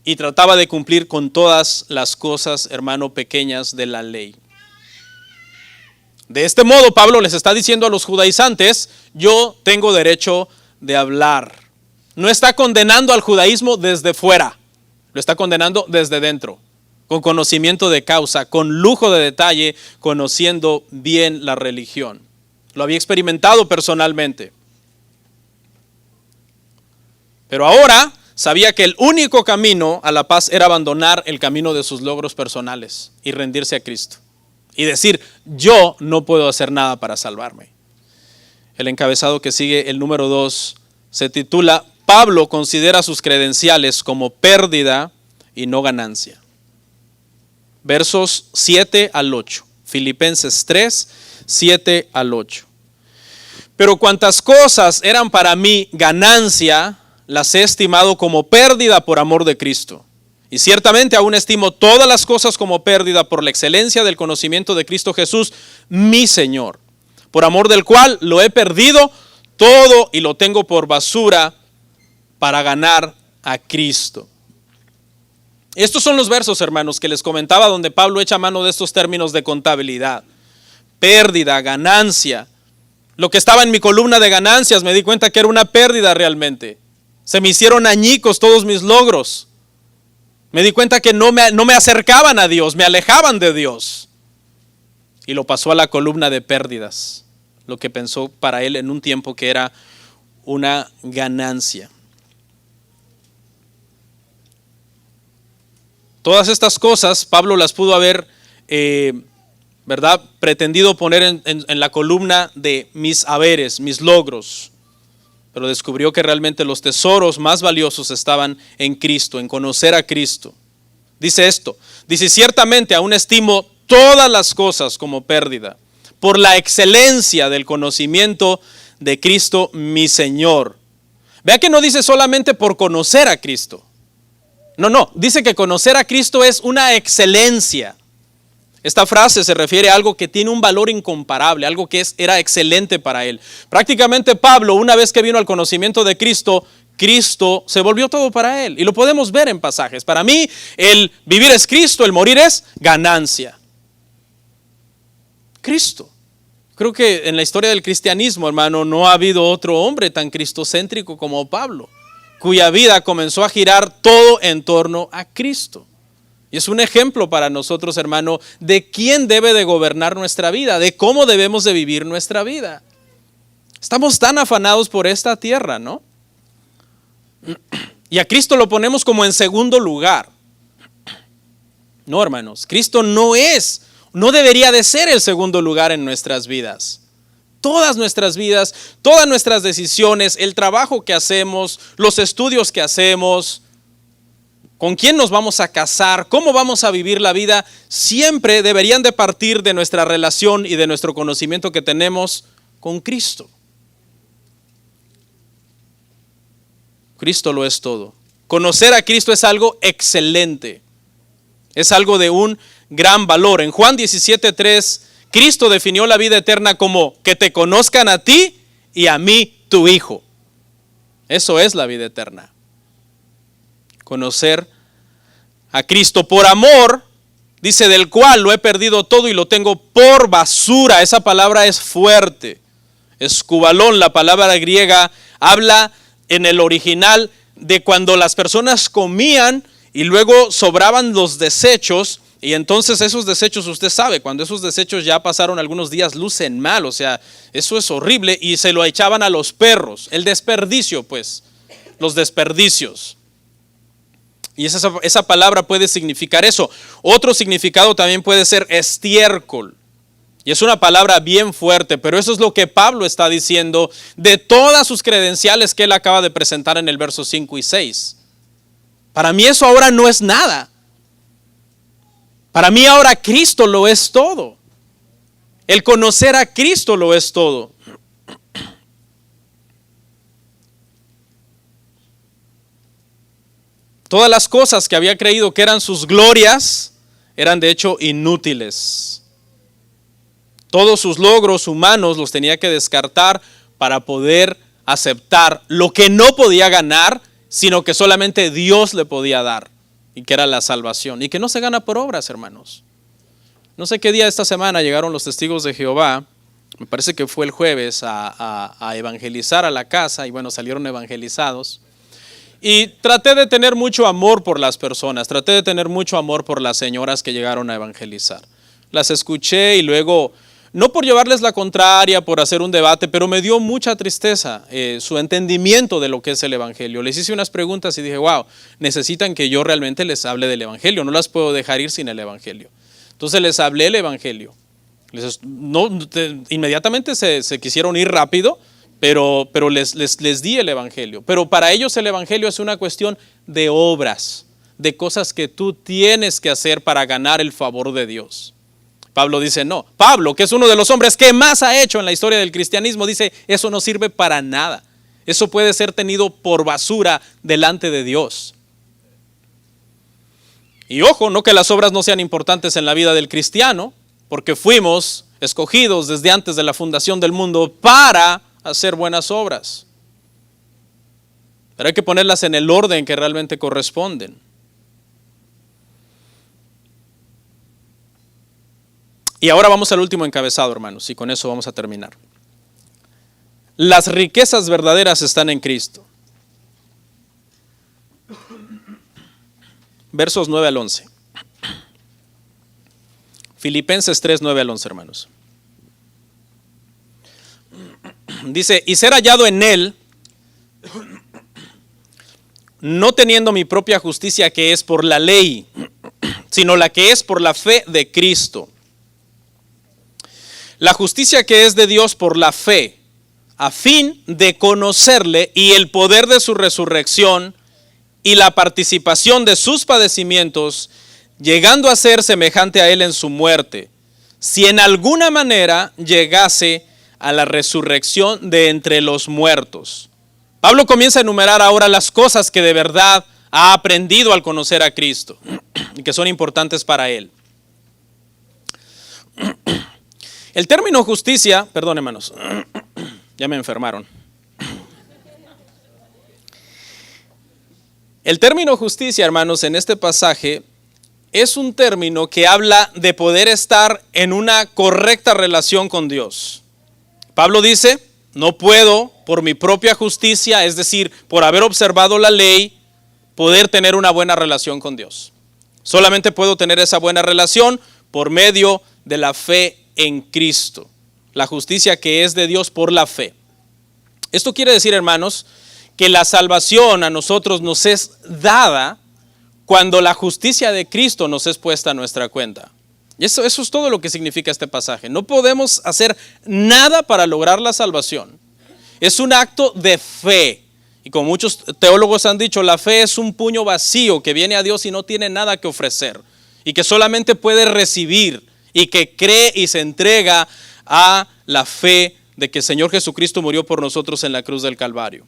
y trataba de cumplir con todas las cosas, hermano, pequeñas de la ley. De este modo, Pablo les está diciendo a los judaizantes, yo tengo derecho de hablar. No está condenando al judaísmo desde fuera, lo está condenando desde dentro, con conocimiento de causa, con lujo de detalle, conociendo bien la religión. Lo había experimentado personalmente. Pero ahora sabía que el único camino a la paz era abandonar el camino de sus logros personales y rendirse a Cristo. Y decir, yo no puedo hacer nada para salvarme. El encabezado que sigue, el número 2, se titula, Pablo considera sus credenciales como pérdida y no ganancia. Versos 7 al 8. Filipenses 3, 7 al 8. Pero cuantas cosas eran para mí ganancia, las he estimado como pérdida por amor de Cristo. Y ciertamente aún estimo todas las cosas como pérdida por la excelencia del conocimiento de Cristo Jesús, mi Señor, por amor del cual lo he perdido todo y lo tengo por basura para ganar a Cristo. Estos son los versos, hermanos, que les comentaba donde Pablo echa mano de estos términos de contabilidad. Pérdida, ganancia. Lo que estaba en mi columna de ganancias me di cuenta que era una pérdida realmente. Se me hicieron añicos todos mis logros. Me di cuenta que no me acercaban a Dios, me alejaban de Dios. Y lo pasó a la columna de pérdidas, lo que pensó para él en un tiempo que era una ganancia. Todas estas cosas Pablo las pudo haber, pretendido poner en la columna de mis haberes, mis logros. Pero descubrió que realmente los tesoros más valiosos estaban en Cristo, en conocer a Cristo. Dice esto, dice, ciertamente aún estimo todas las cosas como pérdida, por la excelencia del conocimiento de Cristo mi Señor. Vea que no dice solamente por conocer a Cristo. No, dice que conocer a Cristo es una excelencia. Esta frase se refiere a algo que tiene un valor incomparable, algo que era excelente para él. Prácticamente Pablo, una vez que vino al conocimiento de Cristo, Cristo se volvió todo para él. Y lo podemos ver en pasajes. Para mí, el vivir es Cristo, el morir es ganancia. Cristo. Creo que en la historia del cristianismo, hermano, no ha habido otro hombre tan cristocéntrico como Pablo, cuya vida comenzó a girar todo en torno a Cristo. Y es un ejemplo para nosotros, hermano, de quién debe de gobernar nuestra vida, de cómo debemos de vivir nuestra vida. Estamos tan afanados por esta tierra, ¿no? Y a Cristo lo ponemos como en segundo lugar. No, hermanos, Cristo no debería de ser el segundo lugar en nuestras vidas. Todas nuestras vidas, todas nuestras decisiones, el trabajo que hacemos, los estudios que hacemos, con quién nos vamos a casar, cómo vamos a vivir la vida, siempre deberían de partir de nuestra relación y de nuestro conocimiento que tenemos con Cristo. Cristo lo es todo. Conocer a Cristo es algo excelente. Es algo de un gran valor. En Juan 17:3, Cristo definió la vida eterna como que te conozcan a ti y a mí, tu Hijo. Eso es la vida eterna. Conocer a Cristo. Por amor, dice, del cual lo he perdido todo y lo tengo por basura. Esa palabra es fuerte. Escubalón, la palabra griega, habla en el original de cuando las personas comían y luego sobraban los desechos, y entonces esos desechos, usted sabe, cuando esos desechos ya pasaron algunos días, lucen mal, o sea, eso es horrible, y se lo echaban a los perros. El desperdicio, pues, los desperdicios. Y esa palabra puede significar eso. Otro significado también puede ser estiércol. Y es una palabra bien fuerte, pero eso es lo que Pablo está diciendo de todas sus credenciales que él acaba de presentar en el verso 5 y 6. Para mí eso ahora no es nada. Para mí ahora Cristo lo es todo. El conocer a Cristo lo es todo. Todas las cosas que había creído que eran sus glorias eran de hecho inútiles. Todos sus logros humanos los tenía que descartar para poder aceptar lo que no podía ganar, sino que solamente Dios le podía dar, y que era la salvación, y que no se gana por obras, hermanos. No sé qué día esta semana llegaron los testigos de Jehová, me parece que fue el jueves, a evangelizar a la casa, y bueno, salieron evangelizados. Y traté de tener mucho amor por las personas, traté de tener mucho amor por las señoras que llegaron a evangelizar. Las escuché y luego, no por llevarles la contraria, por hacer un debate, pero me dio mucha tristeza su entendimiento de lo que es el evangelio. Les hice unas preguntas y dije, wow, necesitan que yo realmente les hable del evangelio, no las puedo dejar ir sin el evangelio. Entonces les hablé el evangelio. Inmediatamente se quisieron ir rápido, pero les di el evangelio. Pero para ellos el evangelio es una cuestión de obras, de cosas que tú tienes que hacer para ganar el favor de Dios. Pablo dice no. Pablo, que es uno de los hombres que más ha hecho en la historia del cristianismo, dice eso no sirve para nada. Eso puede ser tenido por basura delante de Dios. Y ojo, no que las obras no sean importantes en la vida del cristiano, porque fuimos escogidos desde antes de la fundación del mundo para hacer buenas obras. Pero hay que ponerlas en el orden que realmente corresponden. Y ahora vamos al último encabezado, hermanos, y con eso vamos a terminar. Las riquezas verdaderas están en Cristo. Versos 9 al 11. Filipenses 3, 9 al 11, hermanos. Dice, y ser hallado en él, no teniendo mi propia justicia que es por la ley, sino la que es por la fe de Cristo. La justicia que es de Dios por la fe, a fin de conocerle y el poder de su resurrección y la participación de sus padecimientos, llegando a ser semejante a él en su muerte, si en alguna manera llegase a la resurrección de entre los muertos. Pablo comienza a enumerar ahora las cosas que de verdad ha aprendido al conocer a Cristo y que son importantes para él. El término justicia, perdón hermanos, ya me enfermaron. El término justicia, hermanos, en este pasaje es un término que habla de poder estar en una correcta relación con Dios. Pablo dice, no puedo por mi propia justicia, es decir, por haber observado la ley, poder tener una buena relación con Dios. Solamente puedo tener esa buena relación por medio de la fe en Cristo. La justicia que es de Dios por la fe. Esto quiere decir, hermanos, que la salvación a nosotros nos es dada cuando la justicia de Cristo nos es puesta a nuestra cuenta. Y eso es todo lo que significa este pasaje. No podemos hacer nada para lograr la salvación. Es un acto de fe. Y como muchos teólogos han dicho, la fe es un puño vacío que viene a Dios y no tiene nada que ofrecer. Y que solamente puede recibir y que cree y se entrega a la fe de que el Señor Jesucristo murió por nosotros en la cruz del Calvario.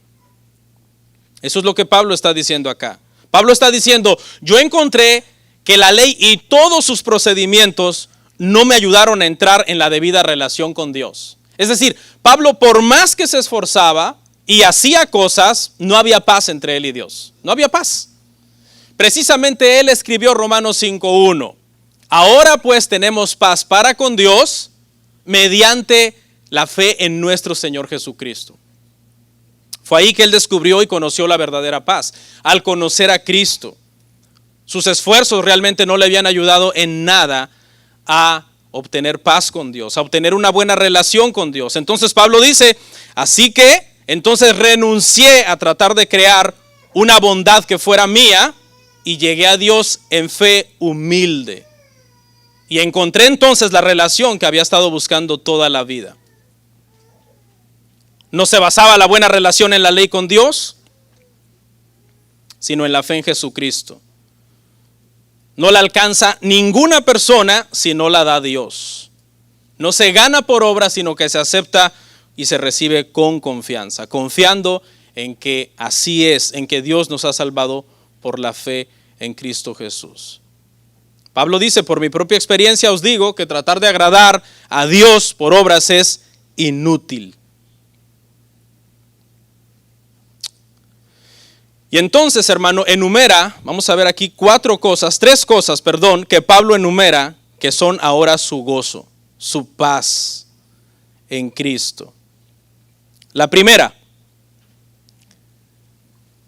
Eso es lo que Pablo está diciendo acá. Pablo está diciendo, yo encontré que la ley y todos sus procedimientos no me ayudaron a entrar en la debida relación con Dios. Es decir, Pablo, por más que se esforzaba y hacía cosas, no había paz entre él y Dios. No había paz. Precisamente él escribió Romanos 5:1. Ahora pues tenemos paz para con Dios mediante la fe en nuestro Señor Jesucristo. Fue ahí que él descubrió y conoció la verdadera paz, al conocer a Cristo. Sus esfuerzos realmente no le habían ayudado en nada a obtener paz con Dios, a obtener una buena relación con Dios. Entonces Pablo dice, así que entonces renuncié a tratar de crear una bondad que fuera mía y llegué a Dios en fe humilde. Y encontré entonces la relación que había estado buscando toda la vida. No se basaba la buena relación en la ley con Dios, sino en la fe en Jesucristo. No la alcanza ninguna persona si no la da Dios. No se gana por obra, sino que se acepta y se recibe con confianza, confiando en que así es, en que Dios nos ha salvado por la fe en Cristo Jesús. Pablo dice, por mi propia experiencia os digo que tratar de agradar a Dios por obras es inútil. Y entonces, hermano, vamos a ver aquí tres cosas, que Pablo enumera que son ahora su gozo, su paz en Cristo. La primera,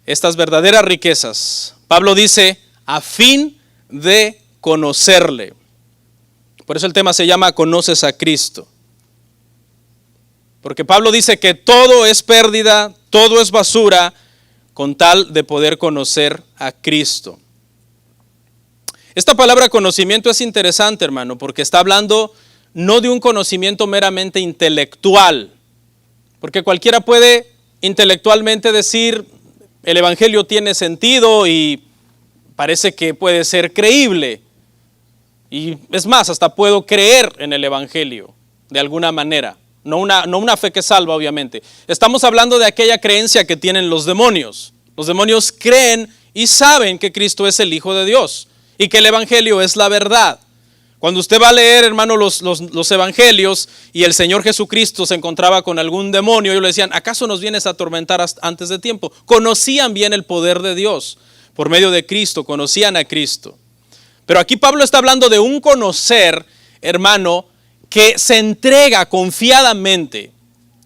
estas verdaderas riquezas. Pablo dice, a fin de conocerle. Por eso el tema se llama Conoces a Cristo. Porque Pablo dice que todo es pérdida, todo es basura, con tal de poder conocer a Cristo. Esta palabra conocimiento es interesante, hermano, porque está hablando no de un conocimiento meramente intelectual, porque cualquiera puede intelectualmente decir, el evangelio tiene sentido y parece que puede ser creíble. Y es más, hasta puedo creer en el evangelio de alguna manera. No una fe que salva, obviamente. Estamos hablando de aquella creencia que tienen los demonios. Los demonios creen y saben que Cristo es el Hijo de Dios y que el Evangelio es la verdad. Cuando usted va a leer, hermano, los Evangelios y el Señor Jesucristo se encontraba con algún demonio, ellos le decían, ¿acaso nos vienes a atormentar antes de tiempo? Conocían bien el poder de Dios por medio de Cristo, conocían a Cristo. Pero aquí Pablo está hablando de un conocer, hermano, que se entrega confiadamente,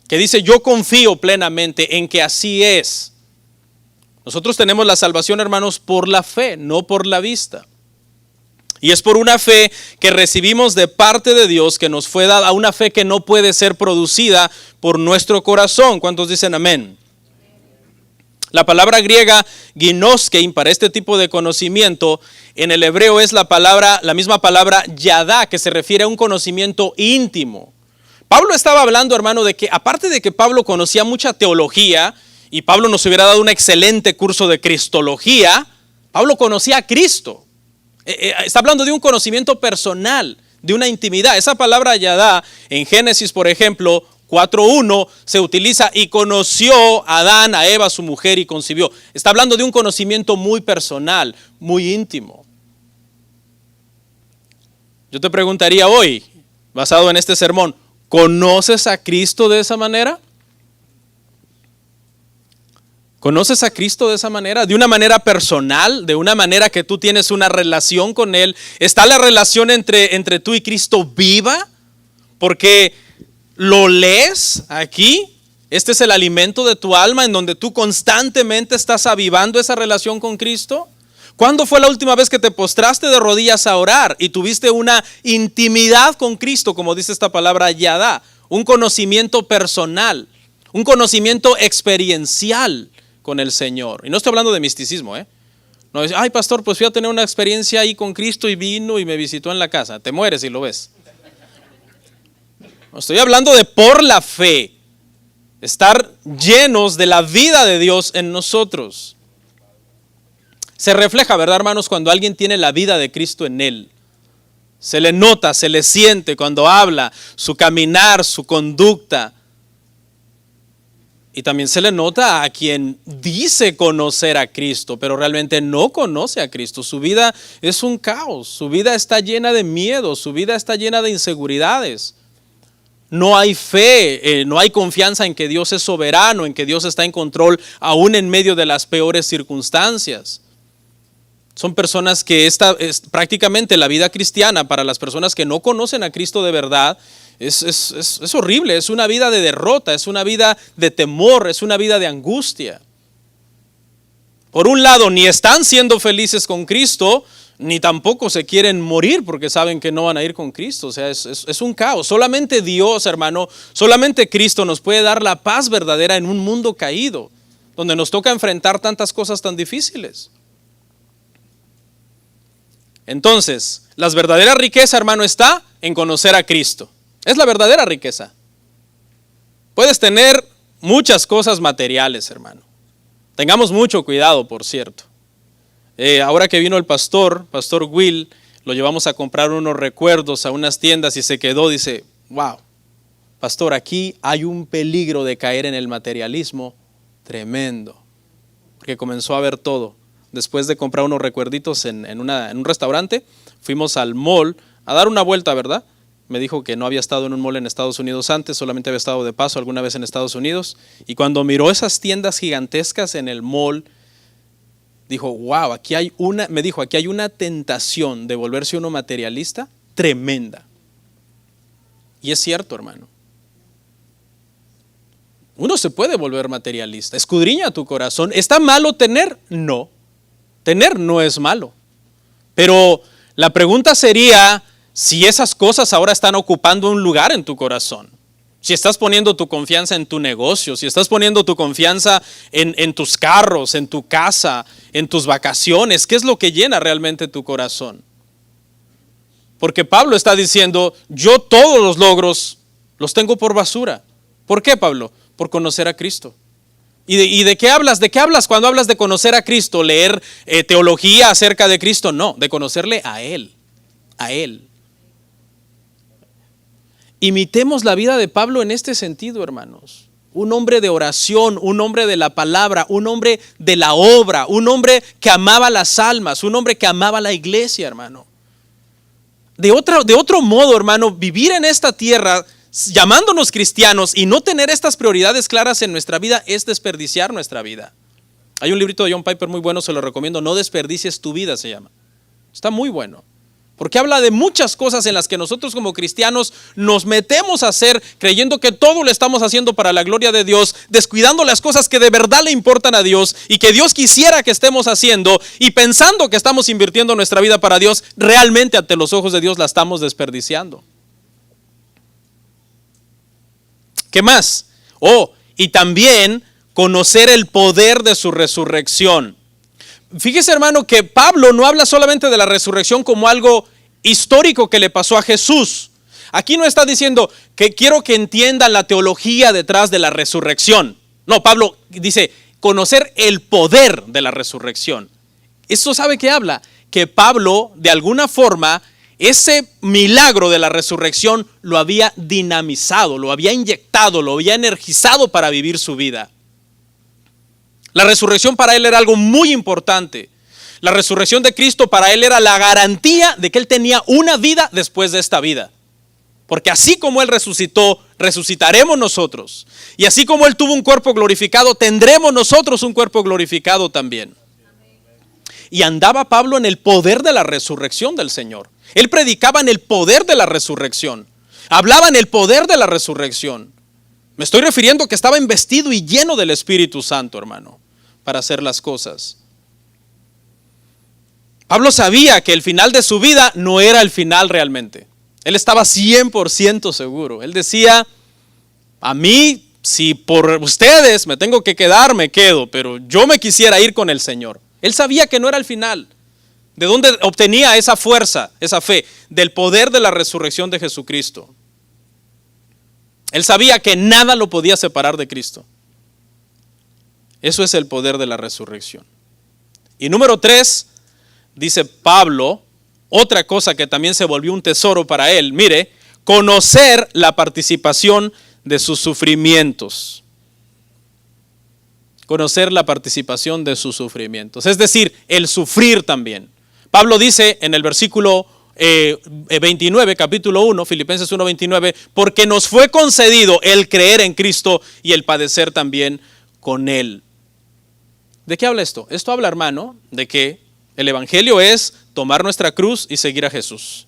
que dice yo confío plenamente en que así es. Nosotros tenemos la salvación, hermanos, por la fe, no por la vista. Y es por una fe que recibimos de parte de Dios, que nos fue dada, una fe que no puede ser producida por nuestro corazón. ¿Cuántos dicen amén? La palabra griega ginoskein para este tipo de conocimiento en el hebreo es la misma palabra yadá, que se refiere a un conocimiento íntimo. Pablo estaba hablando, hermano, de que aparte de que Pablo conocía mucha teología y Pablo nos hubiera dado un excelente curso de cristología, Pablo conocía a Cristo. Está hablando de un conocimiento personal, de una intimidad. Esa palabra yadá en Génesis, por ejemplo, 4:1 se utiliza y conoció a Adán, a Eva, su mujer, y concibió. Está hablando de un conocimiento muy personal, muy íntimo. Yo te preguntaría hoy, basado en este sermón, ¿conoces a Cristo de esa manera? ¿Conoces a Cristo de esa manera? ¿De una manera personal? ¿De una manera que tú tienes una relación con Él? ¿Está la relación entre tú y Cristo viva? Porque ¿Lo lees aquí? Este es el alimento de tu alma en donde tú constantemente estás avivando esa relación con Cristo. ¿Cuándo fue la última vez que te postraste de rodillas a orar y tuviste una intimidad con Cristo, como dice esta palabra yadá? Un conocimiento personal, un conocimiento experiencial con el Señor. Y no estoy hablando de misticismo, No dice, ay pastor, pues fui a tener una experiencia ahí con Cristo y vino y me visitó en la casa. Te mueres si lo ves. No, estoy hablando de por la fe. Estar llenos de la vida de Dios en nosotros. Se refleja, ¿verdad, hermanos? Cuando alguien tiene la vida de Cristo en él. Se le nota, se le siente cuando habla, su caminar, su conducta. Y también se le nota a quien dice conocer a Cristo, pero realmente no conoce a Cristo. Su vida es un caos, su vida está llena de miedo, su vida está llena de inseguridades. No hay fe, no hay confianza en que Dios es soberano, en que Dios está en control aún en medio de las peores circunstancias. Son personas que esta es prácticamente la vida cristiana para las personas que no conocen a Cristo de verdad. Es horrible, es una vida de derrota, es una vida de temor, es una vida de angustia. Por un lado, ni están siendo felices con Cristo, ni tampoco se quieren morir porque saben que no van a ir con Cristo. O sea, es un caos. Solamente Dios, hermano, solamente Cristo nos puede dar la paz verdadera en un mundo caído, donde nos toca enfrentar tantas cosas tan difíciles. Entonces, la verdadera riqueza, hermano, está en conocer a Cristo. Es la verdadera riqueza. Puedes tener muchas cosas materiales, hermano. Tengamos mucho cuidado, por cierto. Ahora que vino el pastor Will, lo llevamos a comprar unos recuerdos a unas tiendas y se quedó, dice, wow, pastor, aquí hay un peligro de caer en el materialismo tremendo. Porque comenzó a ver todo. Después de comprar unos recuerditos en un restaurante, fuimos al mall a dar una vuelta, ¿verdad? Me dijo que no había estado en un mall en Estados Unidos antes, solamente había estado de paso alguna vez en Estados Unidos. Y cuando miró esas tiendas gigantescas en el mall, dijo, wow, aquí hay una tentación de volverse uno materialista tremenda. Y es cierto, hermano. Uno se puede volver materialista. Escudriña tu corazón. ¿Está malo tener? No. Tener no es malo. Pero la pregunta sería si esas cosas ahora están ocupando un lugar en tu corazón. Si estás poniendo tu confianza en tu negocio, si estás poniendo tu confianza en tus carros, en tu casa, en tus vacaciones, ¿qué es lo que llena realmente tu corazón? Porque Pablo está diciendo, yo todos los logros los tengo por basura. ¿Por qué, Pablo? Por conocer a Cristo. ¿Y de qué hablas? ¿De qué hablas cuando hablas de conocer a Cristo? ¿Leer teología acerca de Cristo? No, de conocerle a Él. A Él. Imitemos la vida de Pablo en este sentido, hermanos. Un hombre de oración, un hombre de la palabra, un hombre de la obra, un hombre que amaba las almas, un hombre que amaba la iglesia, hermano. De otro modo, hermano, vivir en esta tierra llamándonos cristianos y no tener estas prioridades claras en nuestra vida es desperdiciar nuestra vida. Hay un librito de John Piper muy bueno, se lo recomiendo, No desperdicies tu vida se llama. Está muy bueno. Porque habla de muchas cosas en las que nosotros como cristianos nos metemos a hacer creyendo que todo lo estamos haciendo para la gloria de Dios, descuidando las cosas que de verdad le importan a Dios y que Dios quisiera que estemos haciendo y pensando que estamos invirtiendo nuestra vida para Dios, realmente ante los ojos de Dios la estamos desperdiciando. ¿Qué más? Y también conocer el poder de su resurrección. Fíjese, hermano, que Pablo no habla solamente de la resurrección como algo histórico que le pasó a Jesús. Aquí no está diciendo que quiero que entiendan la teología detrás de la resurrección. No, Pablo dice conocer el poder de la resurrección. ¿Eso sabe qué habla? Que Pablo, de alguna forma, ese milagro de la resurrección lo había dinamizado, lo había inyectado, lo había energizado para vivir su vida. La resurrección para él era algo muy importante. La resurrección de Cristo para él era la garantía de que él tenía una vida después de esta vida. Porque así como él resucitó, resucitaremos nosotros. Y así como él tuvo un cuerpo glorificado, tendremos nosotros un cuerpo glorificado también. Y andaba Pablo en el poder de la resurrección del Señor. Él predicaba en el poder de la resurrección. Hablaban el poder de la resurrección. Me estoy refiriendo que estaba investido y lleno del Espíritu Santo, hermano, para hacer las cosas. Pablo sabía que el final de su vida no era el final realmente. Él estaba 100% seguro. Él decía, a mí, si por ustedes me tengo que quedar, me quedo, pero yo me quisiera ir con el Señor. Él sabía que no era el final. ¿De dónde obtenía esa fuerza, esa fe? Del poder de la resurrección de Jesucristo. Él sabía que nada lo podía separar de Cristo. Eso es el poder de la resurrección. Y número 3, dice Pablo, otra cosa que también se volvió un tesoro para él, mire, conocer la participación de sus sufrimientos. Conocer la participación de sus sufrimientos, es decir, el sufrir también. Pablo dice en el versículo 29, capítulo 1, Filipenses 1:29, porque nos fue concedido el creer en Cristo y el padecer también con Él. ¿De qué habla esto? Esto habla, hermano, de que el evangelio es tomar nuestra cruz y seguir a Jesús.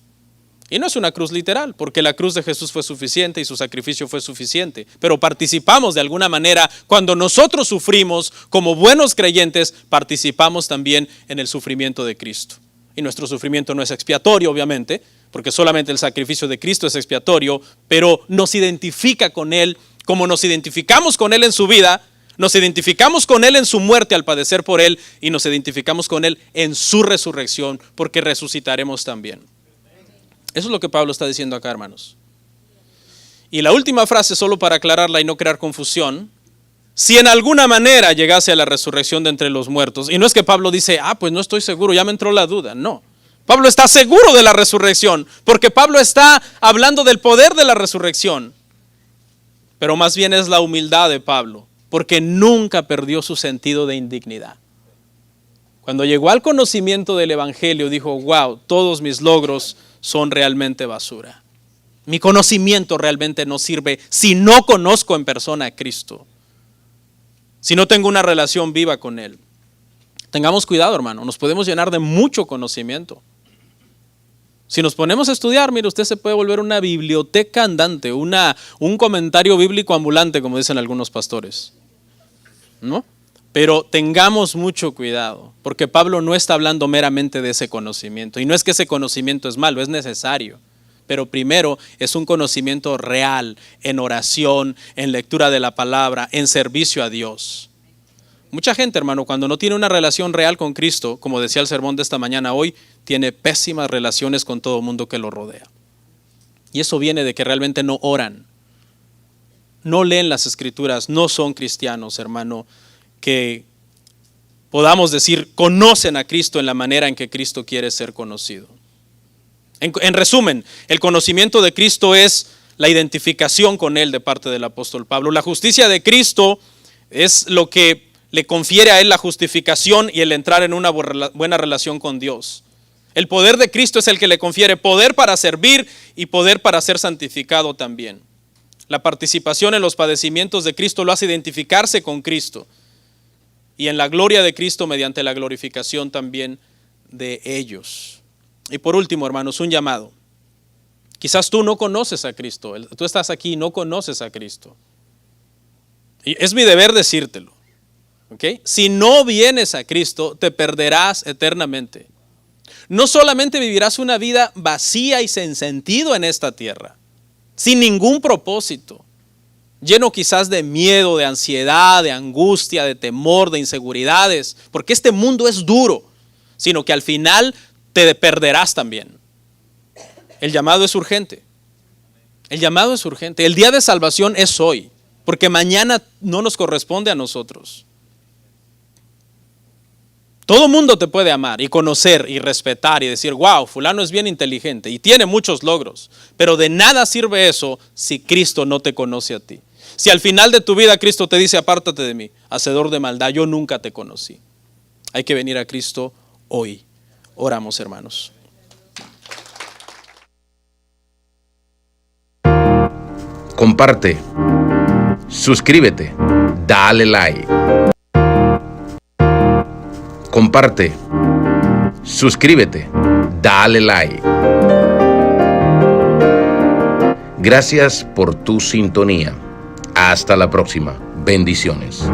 Y no es una cruz literal, porque la cruz de Jesús fue suficiente y su sacrificio fue suficiente. Pero participamos de alguna manera, cuando nosotros sufrimos como buenos creyentes, participamos también en el sufrimiento de Cristo. Y nuestro sufrimiento no es expiatorio, obviamente, porque solamente el sacrificio de Cristo es expiatorio, pero nos identifica con Él, como nos identificamos con Él en su vida, nos identificamos con Él en su muerte al padecer por Él, y nos identificamos con Él en su resurrección, porque resucitaremos también. Eso es lo que Pablo está diciendo acá, hermanos. Y la última frase, solo para aclararla y no crear confusión: si en alguna manera llegase a la resurrección de entre los muertos. Y no es que Pablo dice, pues no estoy seguro, ya me entró la duda. No, Pablo está seguro de la resurrección, porque Pablo está hablando del poder de la resurrección. Pero más bien es la humildad de Pablo, porque nunca perdió su sentido de indignidad. Cuando llegó al conocimiento del evangelio, dijo, wow, todos mis logros son realmente basura. Mi conocimiento realmente no sirve si no conozco en persona a Cristo, si no tengo una relación viva con Él. Tengamos cuidado, hermano, nos podemos llenar de mucho conocimiento. Si nos ponemos a estudiar, mire, usted se puede volver una biblioteca andante, un comentario bíblico ambulante, como dicen algunos pastores, ¿no? Pero tengamos mucho cuidado, porque Pablo no está hablando meramente de ese conocimiento. Y no es que ese conocimiento es malo, es necesario. Pero primero es un conocimiento real, en oración, en lectura de la palabra, en servicio a Dios. Mucha gente, hermano, cuando no tiene una relación real con Cristo, como decía el sermón de esta mañana hoy, tiene pésimas relaciones con todo el mundo que lo rodea. Y eso viene de que realmente no oran, no leen las escrituras, no son cristianos, hermano, que podamos decir, conocen a Cristo en la manera en que Cristo quiere ser conocido. En resumen, el conocimiento de Cristo es la identificación con Él de parte del apóstol Pablo. La justicia de Cristo es lo que le confiere a Él la justificación y el entrar en una buena relación con Dios. El poder de Cristo es el que le confiere poder para servir y poder para ser santificado también. La participación en los padecimientos de Cristo lo hace identificarse con Cristo y en la gloria de Cristo mediante la glorificación también de ellos. Y por último, hermanos, un llamado. Quizás tú no conoces a Cristo, tú estás aquí y no conoces a Cristo. Y es mi deber decírtelo, ¿ok? Si no vienes a Cristo, te perderás eternamente. No solamente vivirás una vida vacía y sin sentido en esta tierra, sin ningún propósito, lleno quizás de miedo, de ansiedad, de angustia, de temor, de inseguridades, porque este mundo es duro, sino que al final te perderás también. El llamado es urgente. El llamado es urgente. El día de salvación es hoy, porque mañana no nos corresponde a nosotros. Todo mundo te puede amar y conocer y respetar y decir, wow, fulano es bien inteligente y tiene muchos logros, pero de nada sirve eso si Cristo no te conoce a ti. Si al final de tu vida Cristo te dice, apártate de mí, hacedor de maldad, yo nunca te conocí. Hay que venir a Cristo hoy. Oramos, hermanos. Comparte, suscríbete, dale like. Comparte, suscríbete, dale like. Gracias por tu sintonía. Hasta la próxima. Bendiciones.